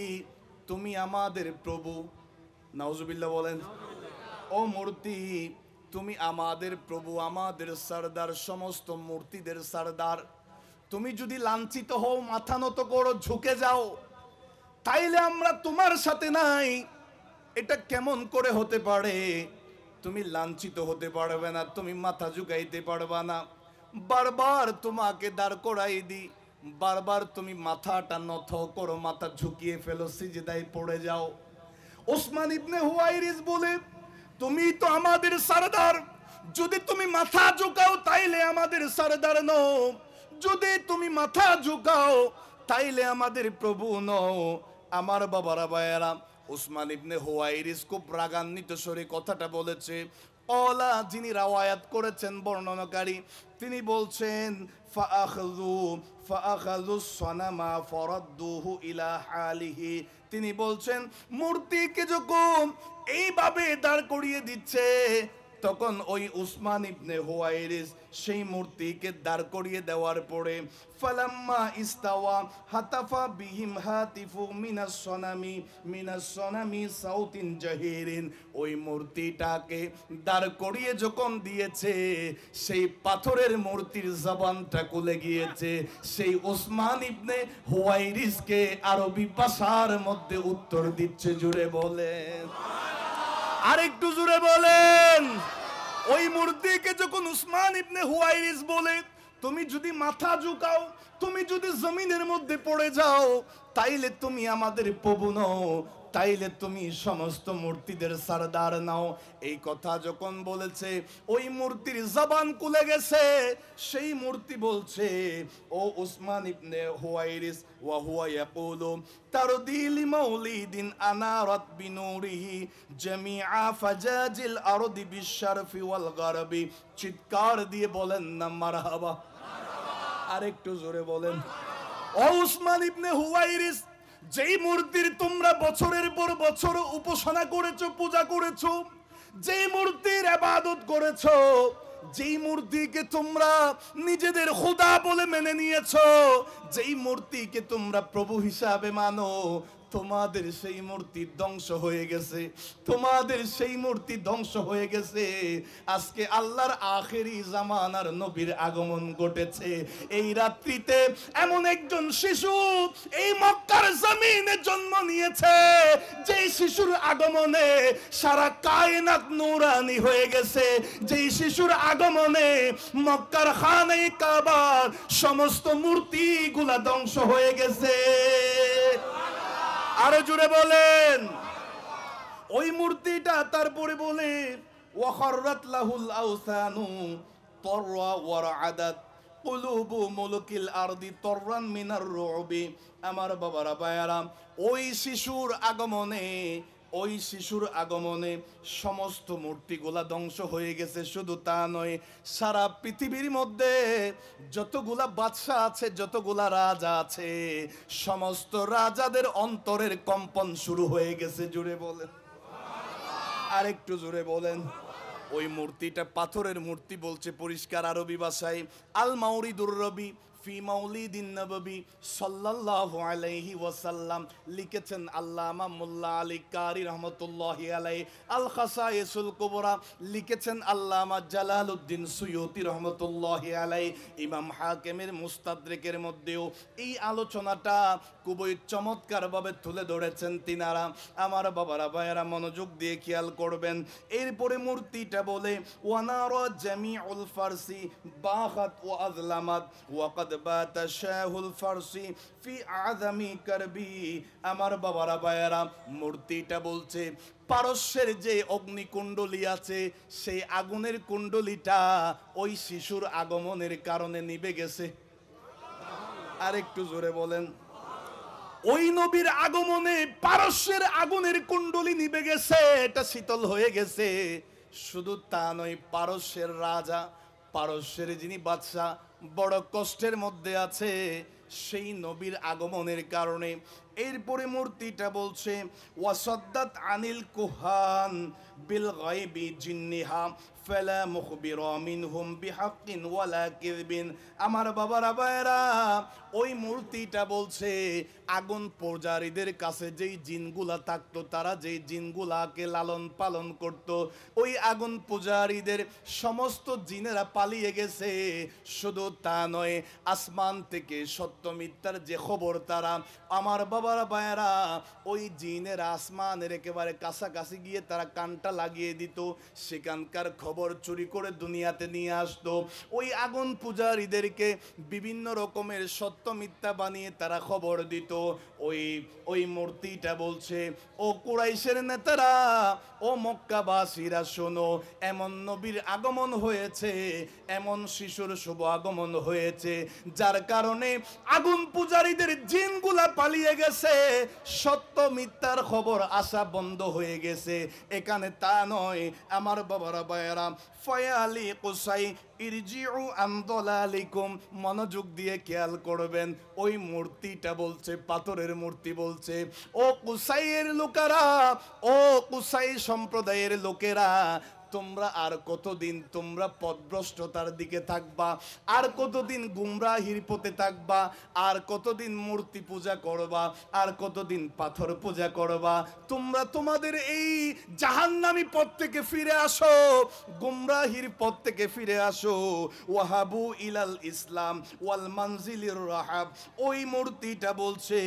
তুমি আমাদের প্রভু, নাউজুবিল্লাহ বলেন। ও মূর্তি, তুমি আমাদের প্রভু, আমাদের সরদার, সমস্ত মূর্তিদের সরদার। তুমি যদি লাঞ্ছিত হও, মাথা নত করো, ঝুঁকে যাও, তাইলে আমরা তোমার সাথে নাই। এটা কেমন করে হতে পারে? তুমি লাঞ্ছিত হতে পারবে না, তুমি মাথা ঝুঁকাইতে পারবা না। বারবার তোমাকে দাঁড় করাই দি, বারবার তুমি মাথাটা নত করো, মাথা ঝুঁকিয়ে ফেলো, সিজদায় পড়ে যাও। উসমান ইবনে হুয়াইরিস বলে, তুমি তো আমাদের সরদার, যদি তুমি মাথা ঝুঁকাও তাইলে আমাদের সরদার নও, যদি তুমি মাথা ঝুঁকাও তাইলে আমাদের প্রভু নও। আমার বাবারা ভাইয়েরা, উসমান ইবনে হুয়াইরিস খুব রাগান্বিত স্বরে কথাটা বলেছে। ওলা যিনি রাওয়ায়াত করেছেন, বর্ণনাকারী, তিনি বলছেন, ফাআখাযু সানামা ফারাদ্দুহু ইলা হালিহি। তিনি বলছেন, মূর্তিকে যখন এইভাবে দাঁড় করিয়ে দিচ্ছে, তখন ওই উসমান ইবনে হুয়াইরিস সেই মূর্তিকে দাঁড় করিয়ে দেওয়ার পরে, ফালাম্মা ইস্তাওয়া হাতাফা বিহিম হাতিফু মিনাস সনামি সাউতিন জাহিরিন। ওই মূর্তিটাকে দাঁড় করিয়ে যখন দিয়েছে, সেই পাথরের মূর্তির জবানটা খুলে গিয়েছে। সেই উসমান ইবনে হুয়াইরিসকে আরবি ভাষার মধ্যে উত্তর দিচ্ছে, জুড়ে বলে আরেকটু জোরে বলেন। ওই মূর্তিকে যখন উসমান ইবনে হুয়াইরিস বলে, তুমি যদি মাথা ঝুঁকাও, তুমি যদি জমিনের মধ্যে পড়ে যাও, তাইলে তুমি আমাদের প্রভু নও, তাইলে তুমি সমস্ত মূর্তিদের সরদার নাও। এই কথা যখন বলেছে, ওই মূর্তির জবান খুলে গেছে। সেই মূর্তি বলছে, ও উসমান ইবনে হুয়াইরিস, ওয়া হুয়া ইয়াকুলু তারদিলি মাউলিদিন আনারাত বিনুরিহি জামিআ ফাজাজিল আরদি বিশরফি ওয়াল গারবি। চিৎকার দিয়ে বলেন না মারহাবা। আরেকটু জোরে বলেন। ও উসমান ইবনে হুয়াইরিস, যেই মূর্তির তোমরা বছরের পর বছর উপাসনা করেছো, পূজা করেছো, যেই মূর্তির ইবাদত করেছো, যেই মূর্তিকে তোমরা নিজেদের খোদা বলে মেনে নিয়েছো, যেই মূর্তিকে তোমরা প্রভু হিসাবে মানো, তোমাদের সেই মূর্তি ধ্বংস হয়ে গেছে, তোমাদের সেই মূর্তি ধ্বংস হয়ে গেছে। আজকে আল্লাহর আখেরি জামানার নবীর আগমন ঘটেছে। এই রাত্রিতে এমন একজন শিশু এই মক্কার জমিনে জন্ম নিয়েছে, যেই শিশুর আগমনে সারা কায়নাত নূরানি হয়ে গেছে, যেই শিশুর আগমনে মক্কার খানে কাবার সমস্ত মূর্তিগুলা ধ্বংস হয়ে গেছে। আরো জোরে বলেন। ওই মূর্তিটা তারপরে বলে, ওয়াখাররাত লাহুল আওসানু তররা ওয়ারআদাত কুলুবু মুলকিল আরদি তররান মিনার রুবি। আমার বাবারা ভাইয়ারা, ওই শিশুর আগমনে, ওই শিশুর আগমনে সমস্ত মূর্তিগুলা ধ্বংস হয়ে গেছে। শুধু তা নয়, সারা পৃথিবীর মধ্যে যতগুলা বাদশা আছে, যতগুলা রাজা আছে, সমস্ত রাজাদের অন্তরের কম্পন শুরু হয়ে গেছে। জুড়ে বলেন, আরেকটু জোরে বলেন। ওই মূর্তিটা পাথরের মূর্তি বলছে পরিষ্কার আরবি ভাষায়, আল মাউরিদুর রবি ফি মাউলিদিন নববী সাল্লাল্লাহু আলাইহি ওয়াসাল্লাম। লিখেছেন আল্লামা মোল্লা আলী কারি রহমতুল্লাহি আলাইহি। আল খাসায়েসুল কুবরা লিখেছেন আল্লামা জালালউদ্দিন সুয়ুতি রহমতুল্লাহি আলাইহি। ইমাম হাকিমের মুস্তাদরিকের মধ্যেও এই আলোচনাটা খুবই চমৎকারভাবে তুলে ধরেছেন তিনারা। আমার বাবারা ভাইয়েরা মনোযোগ দিয়ে খেয়াল করবেন। এরপরে মূর্তিটা বলে, ওয়ানারা জামিউল ফারসি বাখাত ওয়া আযলামাত ওয়াকাদ বাতা শাহুল ফারসি ফি আযামি কারবি। আমার বাবারা ভাইয়েরা, মূর্তিটা বলছে পারস্যের যে অগ্নিকুণ্ডলী আছে, সেই আগুনের কুণ্ডলীটা ওই শিশুর আগমনের কারণে নিভে গেছে। আরেকটু জোরে বলেন। ওই নবীর আগমনে পারস্যের আগুনের কুণ্ডলী নিভে গেছে, এটা শীতল হয়ে গেছে। শুধু তা নয়, পারস্যের রাজা, পারস্যের যিনি বাদশাহ, বড় কষ্টের মধ্যে আছে সেই নবীর আগমনের কারণে। এরপরে মূর্তিটা বলছে, ওয়াসাদ্দাত আনিল কুহান বিল গায়বি জিন্নিহা ফালা মুখবিরা মিনহুম বিহাক্কিন ওয়ালা কিযবিন। আমার বাবারা ভাইয়েরা, ওই মূর্তিটা বলছে আগুন পূজারীদের কাছে যেই জিনগুলা থাকতো, তারা যেই জিনগুলাকে লালন পালন করত, ওই আগুন পূজারীদের সমস্ত জিনেরা পালিয়ে গেছে। শুধু তা নয়, আসমান থেকে সত্য মিথ্যার যে খবর তারা, আমার বাবারা ভাইয়েরা, ওই জিনের আসমানের একেবারে কাছাকাছি গিয়ে তারা কানটা লাগিয়ে দিত, সেখানকার খবর চুরি করে দুনিয়াতে নিয়ে আসতো। ওই আগুন পূজারীদেরকে বিভিন্ন রকমের সত্য মিথ্যা বানিয়ে তারা খবর দিত। ওই মূর্তিটা বলছে, ও কুরাইশের নেতারা, ও মক্কাবাসীরা শোনো, এমন নবীর আগমন হয়েছে, এমন শিশুর শুভ আগমন হয়েছে, যার কারণে আগুন পূজারীদের জিনগুলা পালিয়ে গেছে, সত্য মিথ্যার খবর আসা বন্ধ হয়ে গেছে। এখানে তা নয়, আমার বাবারা ভাইয়েরা, ফয়ালি কুসাই ইরজিউ আন দালালিকুম। মনোযোগ দিয়ে খেয়াল করবেন। ওই মূর্তিটা বলছে, পাথরের মূর্তি বলছে, ও কুসাইয়ের লোকেরা, ও কুসাই সম্প্রদায়ের লোকেরা, তোমরা আর কতদিন তোমরা পথভ্রষ্টতার দিকে থাকবা, আর কতদিন গুমরাহির পথে থাকবা, আর কতদিন মূর্তি পূজা করবা, আর কতদিন পাথর পূজা করবা। তোমরা তোমাদের এই জাহান্নামী পথ থেকে ফিরে আসো, গুমরাহির পথ থেকে ফিরে আসো। ওয়াহাবু ইলাল ইসলাম ওয়াল মানজিলির রাহাব। ওই মূর্তিটা বলছে,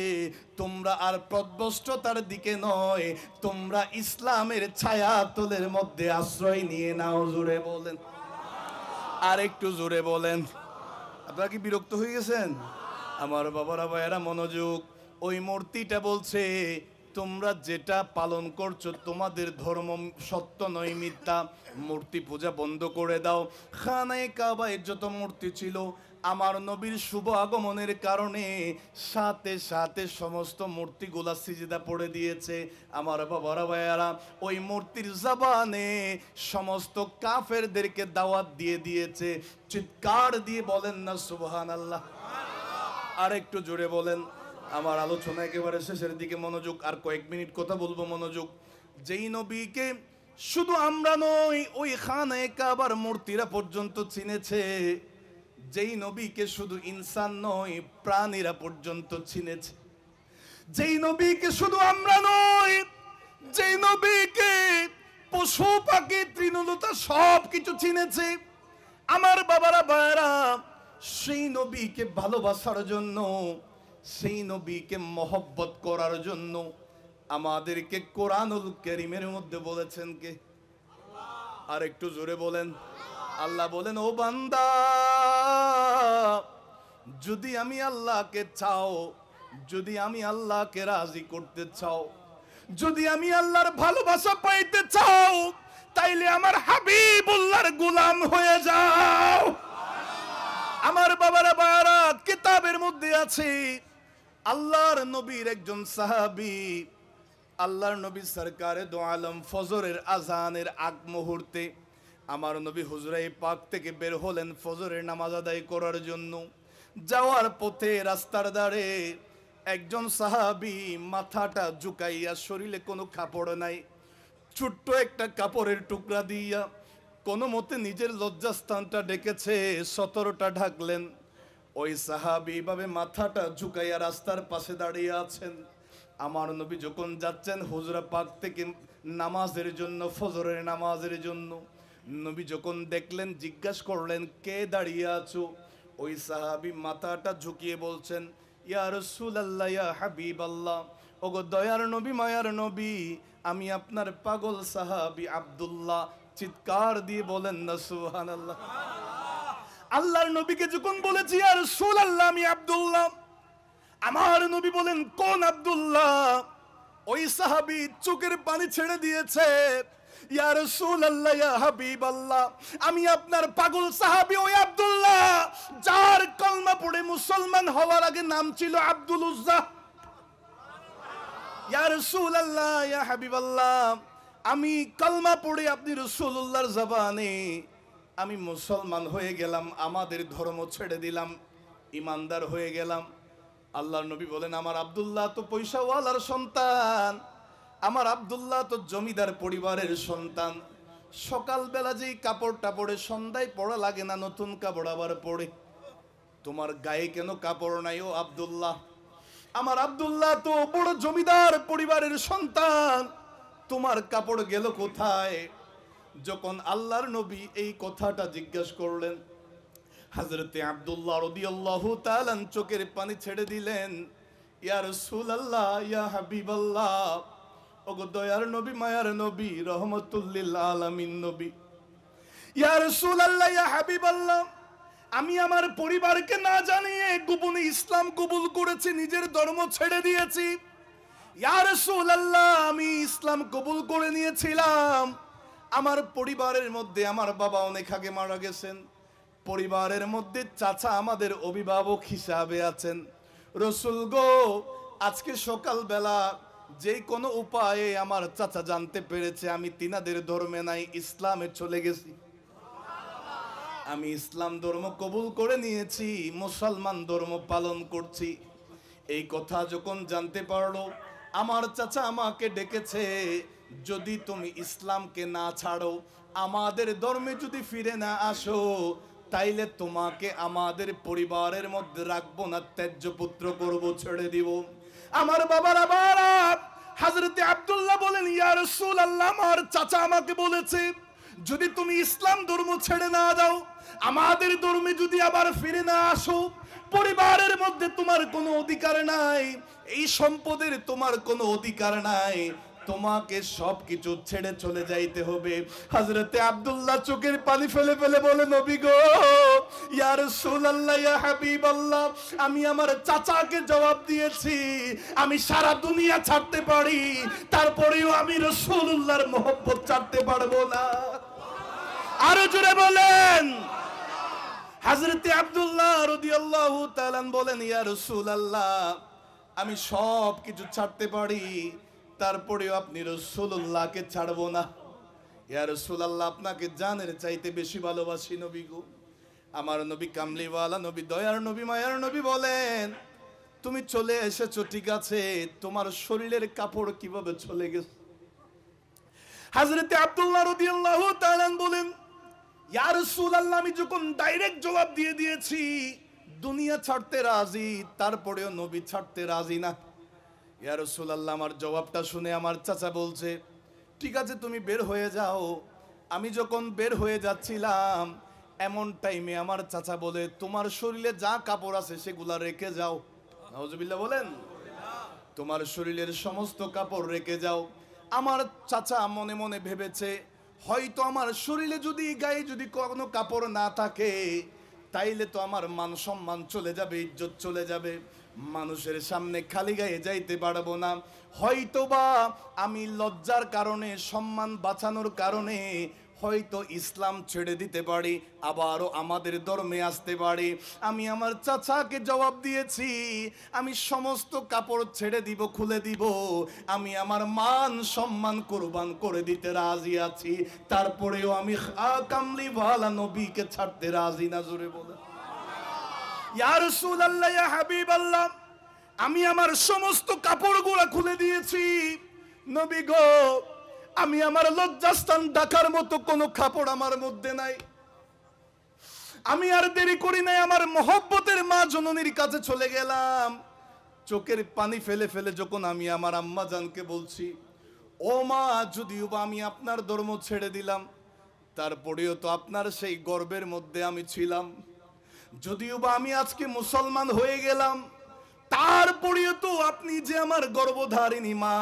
তোমরা আর পথভ্রষ্টতার দিকে নয়, তোমরা ইসলামের ছায়াতলের মধ্যে আশ্রয় নিয়ে নাও। জোরে বলেন, আর একটু জোরে বলেন। আপনারা কি বিরক্ত হয়ে গেছেন? আমার বাবারা ভাইয়েরা মনোযোগ। ওই মূর্তিটা বলছে, তোমরা যেটা পালন করছো তোমাদের ধর্ম সত্য নয়, মিথ্যা। মূর্তি পূজা বন্ধ করে দাও। খানায়ে কাবায় যত মূর্তি ছিল, আমার নবীর শুভ আগমনের কারণে সাথে সাথে সমস্ত মূর্তিগুলা সিজদা পড়ে দিয়েছে। আমার বাবারা ভাইয়ারা, ওই মূর্তির জবানে সমস্ত কাফেরদেরকে দাওয়াত দিয়ে দিয়েছে। চিৎকার দিয়ে বলেন না সুবহানাল্লাহ? আর একটু জোরে বলেন। আমার আলোচনা একেবারে শেষের দিকে, মনোযোগ। আর কয়েক মিনিট কথা বলবো, মনোযোগ। যেই নবীকে শুধু আমরা নই, ওই খানায়ে কাবার মূর্তিরা পর্যন্ত চিনেছে, যেই নবীকে শুধু ইনসান নয় প্রাণীরা পর্যন্ত চিনেছে, যেই নবীকে শুধু আমরা নই, যেই নবীকে পশু পাখি তৃণলতা সব কিছু চিনেছে। আমার বাবারা ভাইরা, সেই নবীকে ভালোবাসার জন্য, সেই নবীকে মহব্বত করার জন্য আমাদেরকে কোরআনুল কারীমের মধ্যে বলেছেন কে? আর একটু জোরে বলেন। আল্লাহ বলেন, ও বান্দা, যদি আমি আল্লাহকে চাও, যদি আমি আল্লাহকে রাজি করতে চাও, যদি আমি আল্লাহর ভালোবাসা পাইতে চাও, তাইলে আমার হাবিবুল্লাহর গোলাম হয়ে যাও। আমার বাবারা বাবারা, কিতাবের মধ্যে আছে আল্লাহর নবীর একজন সাহাবী, আল্লাহর নবী সরকারে দো আলম ফজরের আজানের আগ মুহূর্তে আমার নবী হুজরায়ে পাক থেকে বের হলেন ফজরের নামাজ আদায় করার জন্য। যাওয়ার পথে রাস্তার ধারে একজন সাহাবী মাথাটা ঝুঁকাইয়া, শরীরে কোনো কাপড় নাই, ছোট্ট একটা কাপড়ের টুকরা দিয়া কোনো মতে নিজের লজ্জাস্থানটা ডেকেছে, সতরটা ঢাকলেন। ওই সাহাবী ভাবে মাথাটা ঝুঁকাইয়া রাস্তার পাশে দাঁড়িয়ে আছেন। আমার নবী যখন যাচ্ছেন হুজরা পাক থেকে নামাজের জন্য, ফজরের নামাজের জন্য, নবী যখন দেখলেন, জিজ্ঞাসা করলেন, কে দাঁড়িয়ে আছো? ওই সাহাবী মাথাটা ঝুঁকিয়ে বলছেন, ইয়া রাসূলুল্লাহ, ইয়া হাবিবাল্লাহ, ওগো দয়ার নবী, মায়ার নবী, আমি আপনার পাগল সাহাবী আব্দুল্লাহ। চিৎকার দিয়ে বলেন না সুবহানাল্লাহ? আল্লাহর নবীকে যখন বলেছি, ইয়া রাসূলুল্লাহ, আমি আব্দুল্লাহ, আমার নবী বলেন, কোন আব্দুল্লাহ? ওই সাহাবী চোখের পানি ছেড়ে দিয়েছে, ইয়া রাসূলুল্লাহ, ইয়া হাবিবাল্লাহ, আমি আপনার পাগল সাহাবী ওই আব্দুল্লাহ, যার কলমা পড়ে মুসলমান হওয়ার আগে নাম ছিল আব্দুল উজ্জা। ইয়া রাসূলুল্লাহ, ইয়া হাবিবাল্লাহ, আমি কলমা পড়ে আপনি রাসূলুল্লাহর জবানে আমি মুসলমান হয়ে গেলাম, আমাদের ধর্ম ছেড়ে দিলাম, ইমানদার হয়ে গেলাম। আল্লাহর নবী বলেন, আমার আব্দুল্লাহ তো পয়সাওয়ালার সন্তান, আমার আব্দুল্লাহ তো জমিদার পরিবারের সন্তান। সকালবেলা যেই কাপড়টা পরে সন্ধ্যায় পরা লাগে না, নতুন কাপড় আবার পরে। তোমার গায়ে কেন কাপড় নাই ও আব্দুল্লাহ? আমার আব্দুল্লাহ তো বড় জমিদার পরিবারের সন্তান, তোমার কাপড় গেল কোথায়? যখন আল্লাহর নবী এই কথাটা জিজ্ঞাসা করলেন, হযরতে আব্দুল্লাহ রাদিয়াল্লাহু তাআলা চোখের পানি ছেড়ে দিলেন, ইয়া রাসূলুল্লাহ, ইয়া হাবিবাল্লাহ, ওগো দয়ার নবী, মায়ার নবী, রহমাতুল লিল আলামিন নবী, ইয়া রাসূলুল্লাহ, ইয়া হাবিবাল্লাহ, আমি আমার পরিবারকে না জানিয়ে গোপনে ইসলাম কবুল করেছি, নিজের ধর্ম ছেড়ে দিয়েছি। ইয়া রাসূলুল্লাহ, আমি ইসলাম কবুল করে নিয়েছিলাম, আমার পরিবারের মধ্যে আমার বাবা অনেক আগে মারা গেছেন, পরিবারের মধ্যে চাচা আমাদের অভিভাবক হিসাবে আছেন। রসুল গো, আজকে সকালবেলা যে কোনো উপায়ে আমার চাচা জানতে পেরেছে আমি তিনাদের ধর্মে নাই, ইসলামে চলে গেছি, আমি ইসলাম ধর্ম কবুল করে নিয়েছি, মুসলমান ধর্ম পালন করছি। এই কথা যখন জানতে পারলো, আমার চাচা আমাকে ডেকেছে, যদি তুমি ইসলামকে না ছাড়ো, আমাদের ধর্মে যদি ফিরে না আসো, তাইলে তোমাকে আমাদের পরিবারের মধ্যে রাখবো না, ত্যায্য পুত্র করবো, ছেড়ে দিব। আমার বাবার আবার হযরতে আব্দুল্লাহ বলেন, ইয়া রাসূলুল্লাহ, আমার চাচা আমাকে বলেছে, যদি তুমি ইসলাম ধর্ম ছেড়ে না দাও, আমাদের ধর্মে যদি আবার ফিরে না আসো, পরিবারের মধ্যে তোমার কোনো অধিকার নাই, এই সম্পদের তোমার কোনো অধিকার নাই, তোমাকে সবকিছু ছেড়ে চলে যাইতে হবে। হযরতে আব্দুল্লাহ চোখের পানি ফেলে ফেলে বলে, নবী গো, ইয়া রাসূলুল্লাহ, ইয়া হাবিবাল্লাহ, আমি আমার চাচাকে জবাব দিয়েছি আমি সারা দুনিয়া ছাড়তে পারি, তারপরেও আমি রাসূলুল্লাহর মহব্বত ছাড়তে পারবো না। আরো জোরে বলেন। হযরতে আব্দুল্লাহ রাদিয়াল্লাহু তাআলা বলেন, ইয়া রাসূলুল্লাহ, আমি সব কিছু ছাড়তে পারি, তারপরেও আপনি রাসূলুল্লাহকে ছাড়বো না। ইয়া রাসূলুল্লাহ, আপনাকে জানের চাইতে বেশি ভালোবাসি নবী গো। আমার নবী কামলিওয়ালা নবী, দয়ার নবী, মায়ার নবী বলেন, তুমি চলে এসেছো ঠিক আছে, তোমার শরীরের কাপড় কিভাবে চলে গেছে? হযরতে আব্দুল্লাহ রাদিয়াল্লাহু তাআলা বলেন, ইয়া রাসূলুল্লাহ, আমি যখন ডাইরেক্ট জবাব দিয়ে দিয়েছি দুনিয়া ছাড়তে রাজি, তারপরেও নবী ছাড়তে রাজি না। ইয়া রাসূলুল্লাহ, আমার জবাবটা শুনে আমার চাচা বলছে, ঠিক আছে তুমি বের হয়ে যাও। আমি যখন বের হয়ে যাচ্ছিলাম এমন টাইমে আমার চাচা বলে, তোমার শরীরে যা কাপড় আছে সেগুলা রেখে যাও। নাউজুবিল্লাহ বলেন। তোমার শরীরের সমস্ত কাপড় রেখে যাও। আমার চাচা মনে মনে ভেবেছে, হয়তো আমার শরীরে যদি, গায়ে যদি কোনো কাপড় না থাকে তাইলে তো আমার মান সম্মান চলে যাবে, ইজ্জত চলে যাবে, মানুষের সামনে খালি গায়ে যাইতে পারবো না, হয়তোবা আমি লজ্জার কারণে, সম্মান বাঁচানোর কারণে হয়তো ইসলাম ছেড়ে দিতে পারি, আবারও আমাদের ধর্মে আসতে পারি। আমি আমার চাচাকে জবাব দিয়েছি, আমি সমস্ত কাপড় ছেড়ে দিব, খুলে দিব, আমি আমার মান সম্মান কুরবান করে দিতে রাজি আছি, তারপরেও আমি কামলিওয়ালা নবীকে ছাড়তে রাজি না। জোরে বলে, ইয়া রাসূলুল্লাহ, ইয়া হাবিবাল্লাহ, আমি আমার সমস্ত কাপড়গুলো খুলে দিয়েছি নবী গো, আমি আমার লজ্জাস্থান ঢাকার মতো কোনো কাপড় আমার মধ্যে নাই। আমি আর দেরি করি নাই, আমার মহব্বতের মা জননীর কাছে চলে গেলাম। চোখের পানি ফেলে ফেলে যখন আমি আমার আম্মা জানকে বলছি, ও মা, যদিও বা আমি আপনার ধর্ম ছেড়ে দিলাম, তারপরেও তো আপনার সেই গর্বের মধ্যে আমি ছিলাম, যদিও বা আমি আজকে মুসলমান হয়ে গেলাম, তারপরেও তো আপনি যে আমার গর্ভধারিণী মা,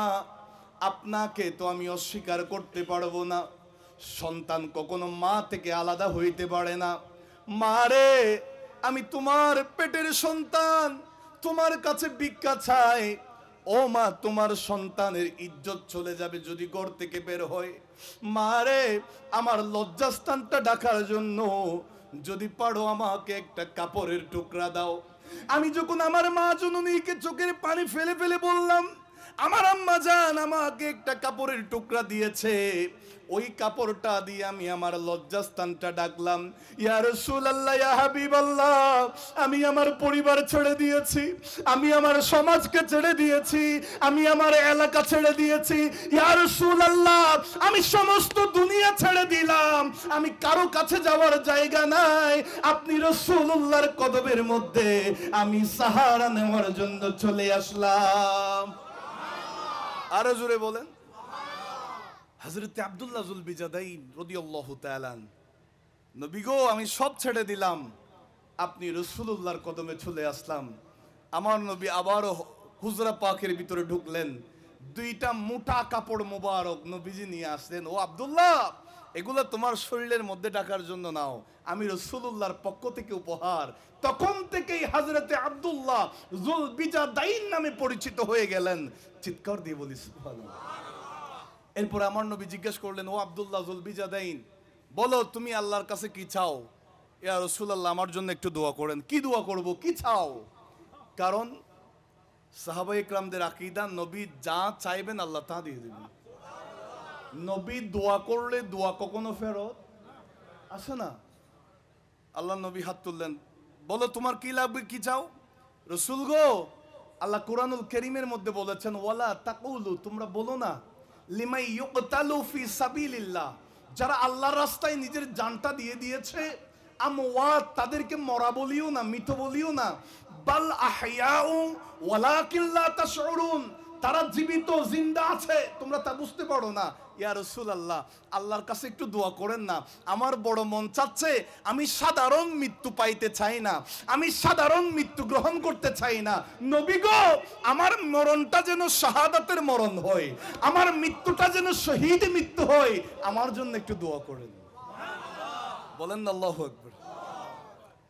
আপনাকে তো আমি অস্বীকার করতে পারবো না। সন্তান কখনো মা থেকে আলাদা হইতে পারে না। মা রে, আমি তোমার পেটের সন্তান, তোমার কাছে ভিক্ষা চাই। ও মা, তোমার সন্তানের ইজ্জত চলে যাবে যদি ঘর থেকে বের হয়। মা রে, আমার লজ্জাস্থানটা ঢাকার জন্য যদি পারো আমাকে একটা কাপড়ের টুকরা দাও। আমি যখন আমার মা জননীকে চোখের পানি ফেলে ফেলে বললাম, আমার আম্মা জান আমাকে একটা কাপড়ের টুকরা দিয়েছে, ওই কাপড়টা দিয়ে আমি আমার লজ্জাস্থানটা ঢাকলাম। ইয়া রাসূলুল্লাহ, ইয়া হাবিবাল্লাহ, আমি আমার পরিবার ছেড়ে দিয়েছি, আমি আমার সমাজকে ছেড়ে দিয়েছি, আমি আমার এলাকা ছেড়ে দিয়েছি। ইয়া রাসূলুল্লাহ, আমি সমস্ত দুনিয়া ছেড়ে দিলাম, আমি কারো কাছে যাওয়ার জায়গা নাই, আপনি রাসূলুল্লাহর কদমের মধ্যে আমি সাহারা নেওয়ার জন্য চলে আসলাম। আরো জোরে বলেন। হযরতে আব্দুল্লাহ যুল বিজাদাইন রাদিয়াল্লাহু তাআলা, নবী গো, আমি সব ছেড়ে দিলাম, আপনি রাসূলুল্লাহর কদমে চলে আসলাম। আমার নবী আবারও হুজরা পাকের ভিতরে ঢুকলেন, দুইটা মোটা কাপড় মোবারক নবীজি নিয়ে আসলেন। ও আব্দুল্লাহ, এগুলো তোমার শরীরের মধ্যে ঢাকার জন্য নাও, আমি রাসূলুল্লাহর পক্ষ থেকে উপহার। তখন থেকেই হযরতে আব্দুল্লাহ যুল বিজাদাইন নামে পরিচিত হয়ে গেলেন। চিৎকার দিয়ে বলি সুবহানাল্লাহ। এরপর আমার নবী জিজ্ঞেস করলেন, ও আব্দুল্লাহ যুল বিজাদাইন, বলো তুমি আল্লাহর কাছে কি চাও? ইয়া রাসূলুল্লাহ, আমার জন্য একটু দোয়া করেন। কি দোয়া করব, কি চাও? কারণ সাহাবায়ে কেরামদের আকীদা, নবী যা চাইবেন আল্লাহ তা দিয়ে দিবেন। নবী দোয়া করলে দোয়া কখনো ফেরত আসে না। আল্লাহ নবী হাত তুললেন, বলো তোমার কি লাগবে, কি চাও? রাসূল গো, আল্লাহ কুরআনুল কারীমের মধ্যে বলেছেন, ওয়ালা তাকুলু, তোমরা বলো না, লিমাই ইউকতালু ফি সাবিলিল্লাহ, যারা আল্লাহর রাস্তায় নিজের জানটা দিয়ে দিয়েছে, আমওয়াত, তাদেরকে মরা বলিও না, মৃত বলিও না, বাল আহইয়াউ ওয়ালাকিন লা তাশউরুন, তারা জীবিত, জিন্দা আছে, তোমরা তা বুঝতে পারো না। ইয়া রাসূলুল্লাহ, আল্লাহর কাছে একটু দোয়া করেন না, আমার বড় মন চাচ্ছে, আমি সাধারণ মৃত্যু পাইতে চাই না, আমি সাধারণ মৃত্যু গ্রহণ করতে চাই না, নবী গো আমার মরণটা যেন শাহাদাতের মরণ হয়, আমার মৃত্যুটা যেন শহীদ মৃত্যু হয়, আমার জন্য একটু দোয়া করেন। বলেন না আল্লাহু আকবার।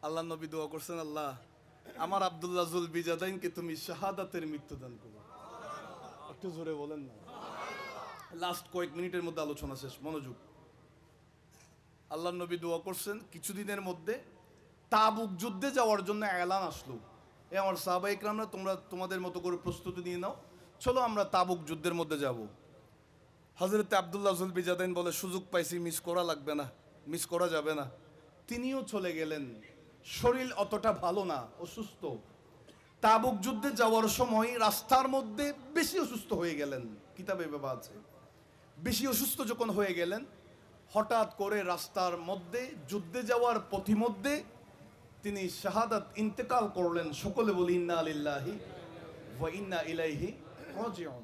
আল্লাহ নবী দোয়া করছেন, আল্লাহ আমার আব্দুল্লাহ জুল বিজাদাইনকে তুমি শাহাদাতের মৃত্যু দান করো। একটু জোরে বলেন না। লাস্ট কয়েক মিনিটের মধ্যে আলোচনা শেষ, মনোযোগ। আল্লাহ নবী দোয়া করছেন, কিছুদিনের মধ্যে তাবুক যুদ্ধে যাওয়ার জন্য এলান আসলো, এ আমার সাহাবা ইকরামরা তোমরা তোমাদের মতো করে প্রস্তুতি নিয়ে নাও, চলো আমরা তাবুক যুদ্ধের মধ্যে যাব। হযরতে আব্দুল্লাহ জুল বিজাদাইন বলে, সুযোগ পাইছি, মিস করা লাগবে না, মিস করা যাবে না। তিনিও চলে গেলেন, শরীর অতটা ভালো না, অসুস্থ। তাবুক যুদ্ধে যাওয়ার সময় রাস্তার মধ্যে বেশি অসুস্থ হয়ে গেলেন, কিতাবে বাবা আছে। বেশি অসুস্থ যখন হয়ে গেলেন, হঠাৎ করে রাস্তার মধ্যে যুদ্ধে যাওয়ার পথিমধ্যে তিনি শাহাদাত ইন্তেকাল করলেন। সকলে বলি ইন্না লিল্লাহি ওয়া ইন্না ইলাইহি রাজিউন।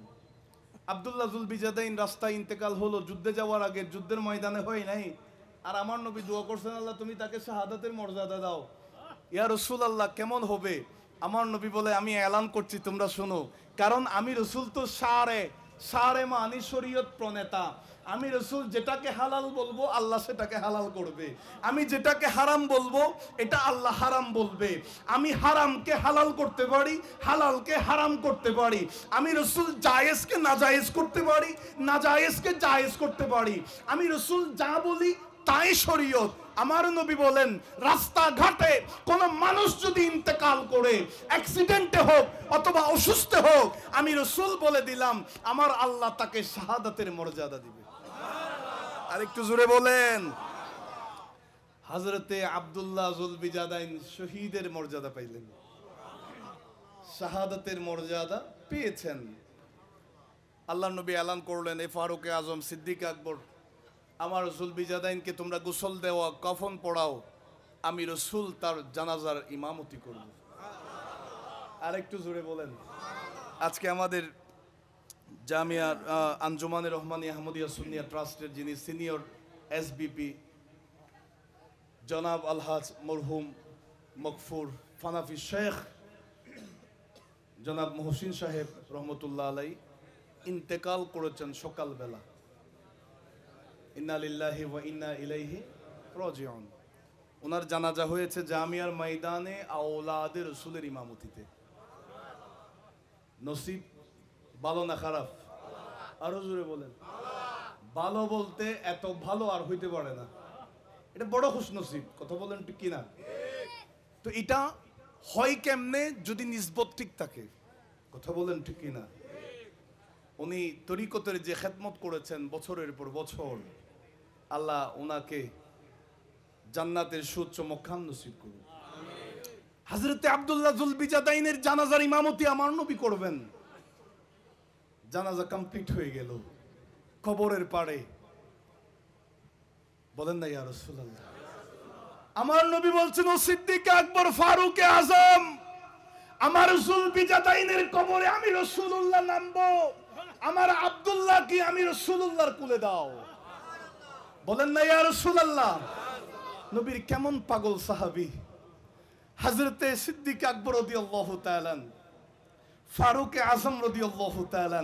আব্দুল্লাহ জুল বিজাদাইন রাস্তায় ইন্তেকাল হলো, যুদ্ধে যাওয়ার আগে, যুদ্ধের ময়দানে হয় নাই। আর আমার নবী দোয়া করছেন, আল্লাহ তুমি তাকে শাহাদাতের মর্যাদা দাও। ইয়া রাসূলুল্লাহ কেমন হবে? আমার নবী বলে, আমি এলান করছি, তোমরা শোনো, কারণ আমি রসুল তো সারে মানি শরীয়ত প্রণেতা। আমি রসুল যেটাকে হালাল বলবো আল্লাহ সেটাকে হালাল করবে, আমি যেটাকে হারাম বলবো এটা আল্লাহ হারাম বলবে। আমি হারামকে হালাল করতে পারি, হালালকে হারাম করতে পারি। আমি রসুল জায়েজকে নাজায়েজ করতে পারি, নাজায়েজকে জায়েজ করতে পারি। আমি রসুল যা বলি তাই শরীয়ত। আমার নবী বলেন, রাস্তাঘাটে কোন মানুষ যদি ইন্তেকাল করে, অ্যাক্সিডেন্টে হোক অথবা অসুস্থ হোক, আমি রাসূল বলে দিলাম আমার আল্লাহ তাকে শাহাদাতের মর্যাদা দিবে। আর একটু জোরে বলেন। হযরতে আব্দুল্লাহ জুল বিজাদাইন শহীদের মর্যাদা পাইলেন, শাহাদাতের মর্যাদা পেয়েছেন। আল্লাহর নবী এলান করলেন, এ ফারুকে আজম সিদ্দিক আকবর, আমার রসুল বিজাদাইনকে তোমরা গোসল দেওয়া, কফন পড়াও, আমি রসুল তার জানাজার ইমামতি করব। আর একটু জোরে বলেন। আজকে আমাদের জামিয়া আঞ্জুমানে রহমানিয়া আহমদিয়া সুন্নিয়া ট্রাস্টের যিনি সিনিয়র এসবিপি জনাব আলহাজ মরহুম মকফুর ফানাফি শেখ জনাব মহসিন সাহেব রহমতুল্লাহ আলাই ইন্তেকাল করেছেন সকালবেলা। ইন্না লিল্লাহি ওয়া ইন্না ইলাইহি রাজিউন। ওনার জানাজা হয়েছে জামিয়ার ময়দানে আওলাদে রসুলের ইমামতিতে। নসিব ভালো না খারাপ? আরো জোরে বলেন। ভালো বলতে এত ভালো আর হইতে পারে না, এটা বড় খুশ নসিব। কথা বলেন ঠিক কিনা? তো এটা হয় কেমনে? যদি নিসবত ঠিক থাকে। কথা বলেন ঠিক কিনা? উনি তরিকতের যে খেদমত করেছেন বছরের পর বছর, আল্লাহ ওনাকে জান্নাতের সুউচ্চ মকাম নসিব করুন। হযরতে আব্দুল্লাহ জুল বিজাদাইনের জানাজার ইমামতি আমার নবী করবেন। জানাজা কমপ্লিট হয়ে গেল, কবরের পাড়ে বলেন না ইয়া রাসূলুল্লাহ। আমার নবী বলছেন, ও সিদ্দিক আকবর ফারুক আজম, আমার জুল বিজাদাইনের কবরে আমি রাসূলুল্লাহ নামবো, আমার আব্দুল্লাহ কি আমি রাসূলুল্লাহর কুলে দাও। বলেন না ইয়া রাসূলুল্লাহ। নবীর কেমন পাগল সাহাবী হযরতে সিদ্দিক আকবর রাদিয়াল্লাহু তাআলা, ফারুক আজম রাদিয়াল্লাহু তাআলা,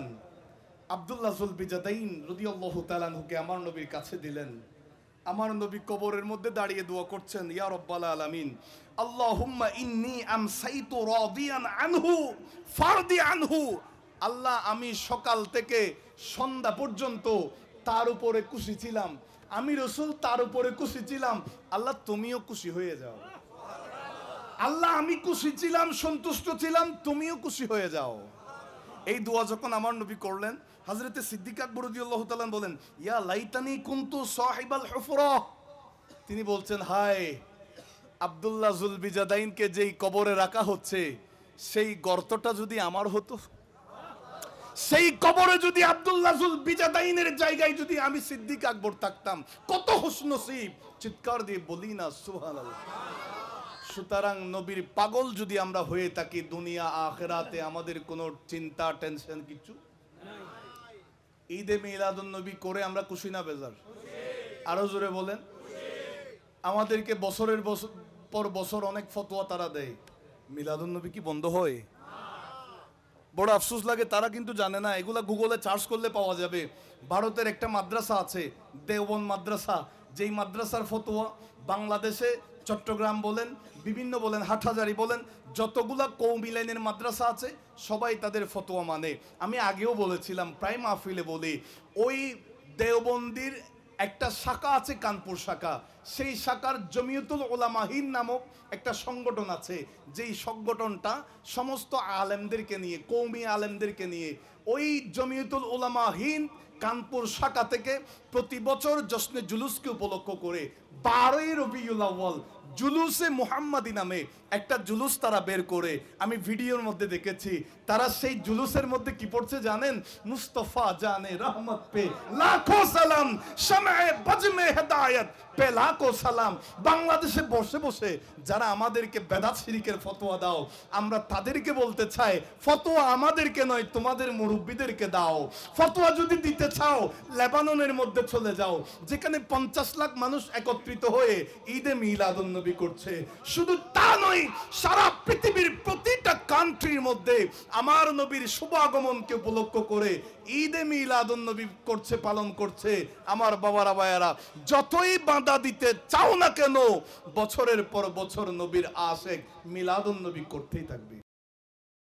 আব্দুল্লাহ জুল বিজাদাইন রাদিয়াল্লাহু তাআলা কে আমার নবীর কাছে দিলেন। আমার নবী কবরের মধ্যে দাঁড়িয়ে দোয়া করছেন, ইয়া রাব্বাল আলামিন, আল্লাহুম্মা ইন্নী আমসাইতু রাদিয়ান আনহু ফারদি আনহু। আল্লাহ আমি সকাল থেকে সন্ধ্যা পর্যন্ত তার উপরে খুশি ছিলাম, আমি রাসূল তার উপরে খুশি ছিলাম, আল্লাহ তুমিও খুশি হয়ে যাও। আল্লাহ আমি খুশি ছিলাম, সন্তুষ্ট ছিলাম, তুমিও খুশি হয়ে যাও। এই দোয়া যখন আমার নবী করলেন, হযরতে সিদ্দিক আকবর রাদিয়াল্লাহু তাআলা বলেন, ইয়া লাইতানি কুনতু সাহিবাল হুফরা। তিনি বলছেন, হায় আব্দুল্লাহ জুল বিজাদাইনকে যেই কবরে রাখা হচ্ছে সেই গর্তটা যদি আমার হতো, সেই কবরে যদি আব্দুল্লাহ জুল বিজাদাইনের জায়গায় যদি আমি সিদ্দিক আকবর থাকতাম, কত খুশনসিব। চিৎকার দিয়ে বলি না সুবহানাল্লাহ। সুতরাং নবীর পাগল যদি আমরা হয়ে থাকি, দুনিয়া আখিরাতে আমাদের কোনো চিন্তা টেনশন কিছু। ঈদে মিলাদুন্নবী করে আমরা খুশি না বেজার? আরো জোরে বলেন। আমাদেরকে বছরের পর বছর অনেক ফতোয়া তারা দেয়, মিলাদুন্নবী কি বন্ধ হয়? বড় আফসোস লাগে, তারা কিন্তু জানে না, এগুলা গুগলে সার্চ করলে পাওয়া যাবে। ভারতের একটা মাদ্রাসা আছে, দেওবন্দ মাদ্রাসা, যেই মাদ্রাসার ফতোয়া বাংলাদেশে চট্টগ্রাম বলেন, বিভিন্ন বলেন, হাটহাজারী বলেন, যতগুলা কওমি লাইনের মাদ্রাসা আছে সবাই তাদের ফতোয়া মানে। আমি আগেও বলেছিলাম, প্রায় মাহফিলে বলি, ওই দেওবন্দির একটা শাখা আছে, কানপুর শাখা, সেই শাখার জমিয়তুল উলামা হিন্দ নামক একটা সংগঠন আছে, যেই সংগঠনটা সমস্ত আলেমদেরকে নিয়ে, কওমি আলেমদেরকে নিয়ে, ওই জমিয়তুল উলামা হিন্দ কানপুর শাখা থেকে প্রতি বছর জশ্নে জুলুসকে উপলক্ষ করে 12ই রবিউল আউয়াল জুলুসে মুহাম্মাদি নামে একটা জুলুস তারা বের করে, আমি ভিডিওর মধ্যে দেখেছি। তারা সেই জুলুসের মধ্যে কি পড়ছে জানেন? মুস্তফা জানে রহমত পে লাখো সালাম, শামে বজমে হেদায়েত পে লাখো সালাম। বাংলাদেশে বসে বসে যারা আমাদেরকে বেদাত শিরিকের ফতোয়া দাও, আমরা তাদেরকে বলতে চাই, ফতোয়া আমাদেরকে নয়, তোমাদের মুরব্বীদেরকে দাও। ফতোয়া যদি দিতে চাও লেবাননের মধ্যে চলে যাও, যেখানে 50 লাখ মানুষ একত্রিত হয়ে ঈদে মিলাদুন্নবী করছে। শুধু তা নয়, সারা পৃথিবীর প্রতিটা কান্ট্রির মধ্যে আমার নবীর শুভ আগমনকে উপলক্ষ করে ঈদে মিলাদুন্নবী করছে, পালন করছে। আমার বাবারা ভাইয়ারা, যতই বাধা দিতে চাও না কেন, বছরের পর বছর নবীর আশেক মিলাদুন্নবী করতেই থাকবে।